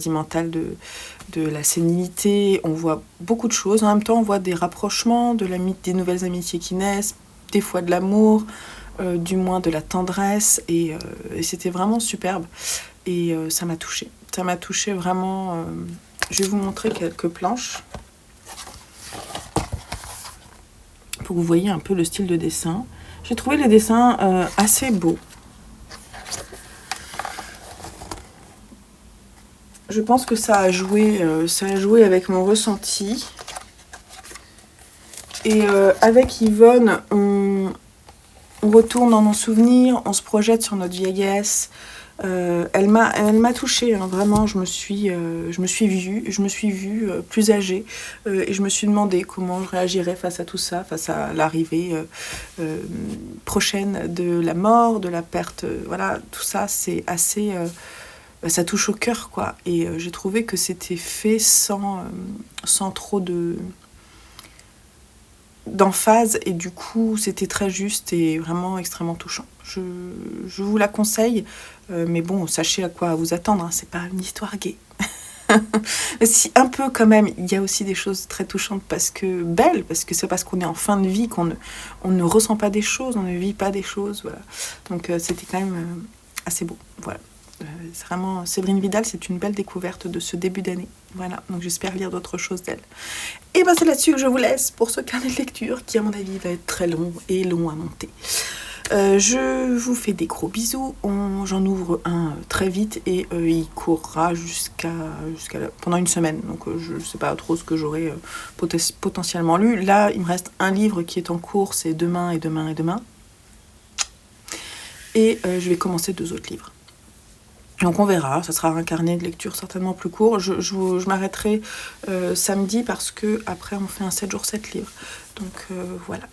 mentales de la sénilité. On voit beaucoup de choses. En même temps, on voit des rapprochements, des nouvelles amitiés qui naissent, des fois de l'amour, du moins de la tendresse, et c'était vraiment superbe, et ça m'a touchée vraiment. Je vais vous montrer quelques planches pour que vous voyez un peu le style de dessin. J'ai trouvé les dessins assez beaux. Je pense que ça a joué avec mon ressenti, et avec Yvonne, on retourne dans nos souvenirs, on se projette sur notre vieillesse. Elle m'a touchée, hein, vraiment. Je me suis vue plus âgée, et je me suis demandé comment je réagirais face à tout ça, face à l'arrivée prochaine de la mort, de la perte. Voilà, tout ça, c'est assez... ça touche au cœur, quoi. Et j'ai trouvé que c'était fait sans trop d'emphase, et du coup c'était très juste et vraiment extrêmement touchant. Je vous la conseille, mais bon, sachez à quoi vous attendre, hein, c'est pas une histoire gay. Si, un peu quand même, il y a aussi des choses très touchantes, parce que c'est parce qu'on est en fin de vie qu'on ne ressent pas des choses, on ne vit pas des choses, voilà. Donc c'était quand même assez beau, voilà. C'est vraiment, Séverine Vidal, c'est une belle découverte de ce début d'année. Voilà, donc j'espère lire d'autres choses d'elle. Et ben c'est là-dessus que je vous laisse pour ce carnet de lecture qui, à mon avis, va être très long et long à monter. Je vous fais des gros bisous. J'en ouvre un très vite, et il courra pendant une semaine. Donc je ne sais pas trop ce que j'aurai potentiellement lu. Là, il me reste un livre qui est en cours, c'est demain et demain et demain. Et je vais commencer 2 autres livres. Donc on verra, ça sera un carnet de lecture certainement plus court. Je m'arrêterai samedi, parce que après on fait un 7 jours 7 livres. Donc voilà.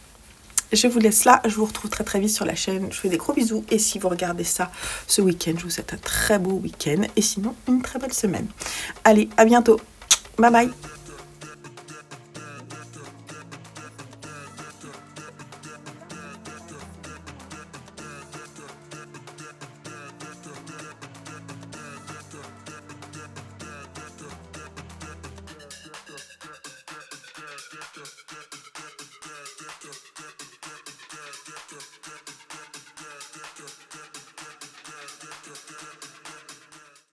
Je vous laisse là, je vous retrouve très très vite sur la chaîne. Je vous fais des gros bisous, et si vous regardez ça ce week-end, je vous souhaite un très beau week-end, et sinon une très belle semaine. Allez, à bientôt. Bye bye.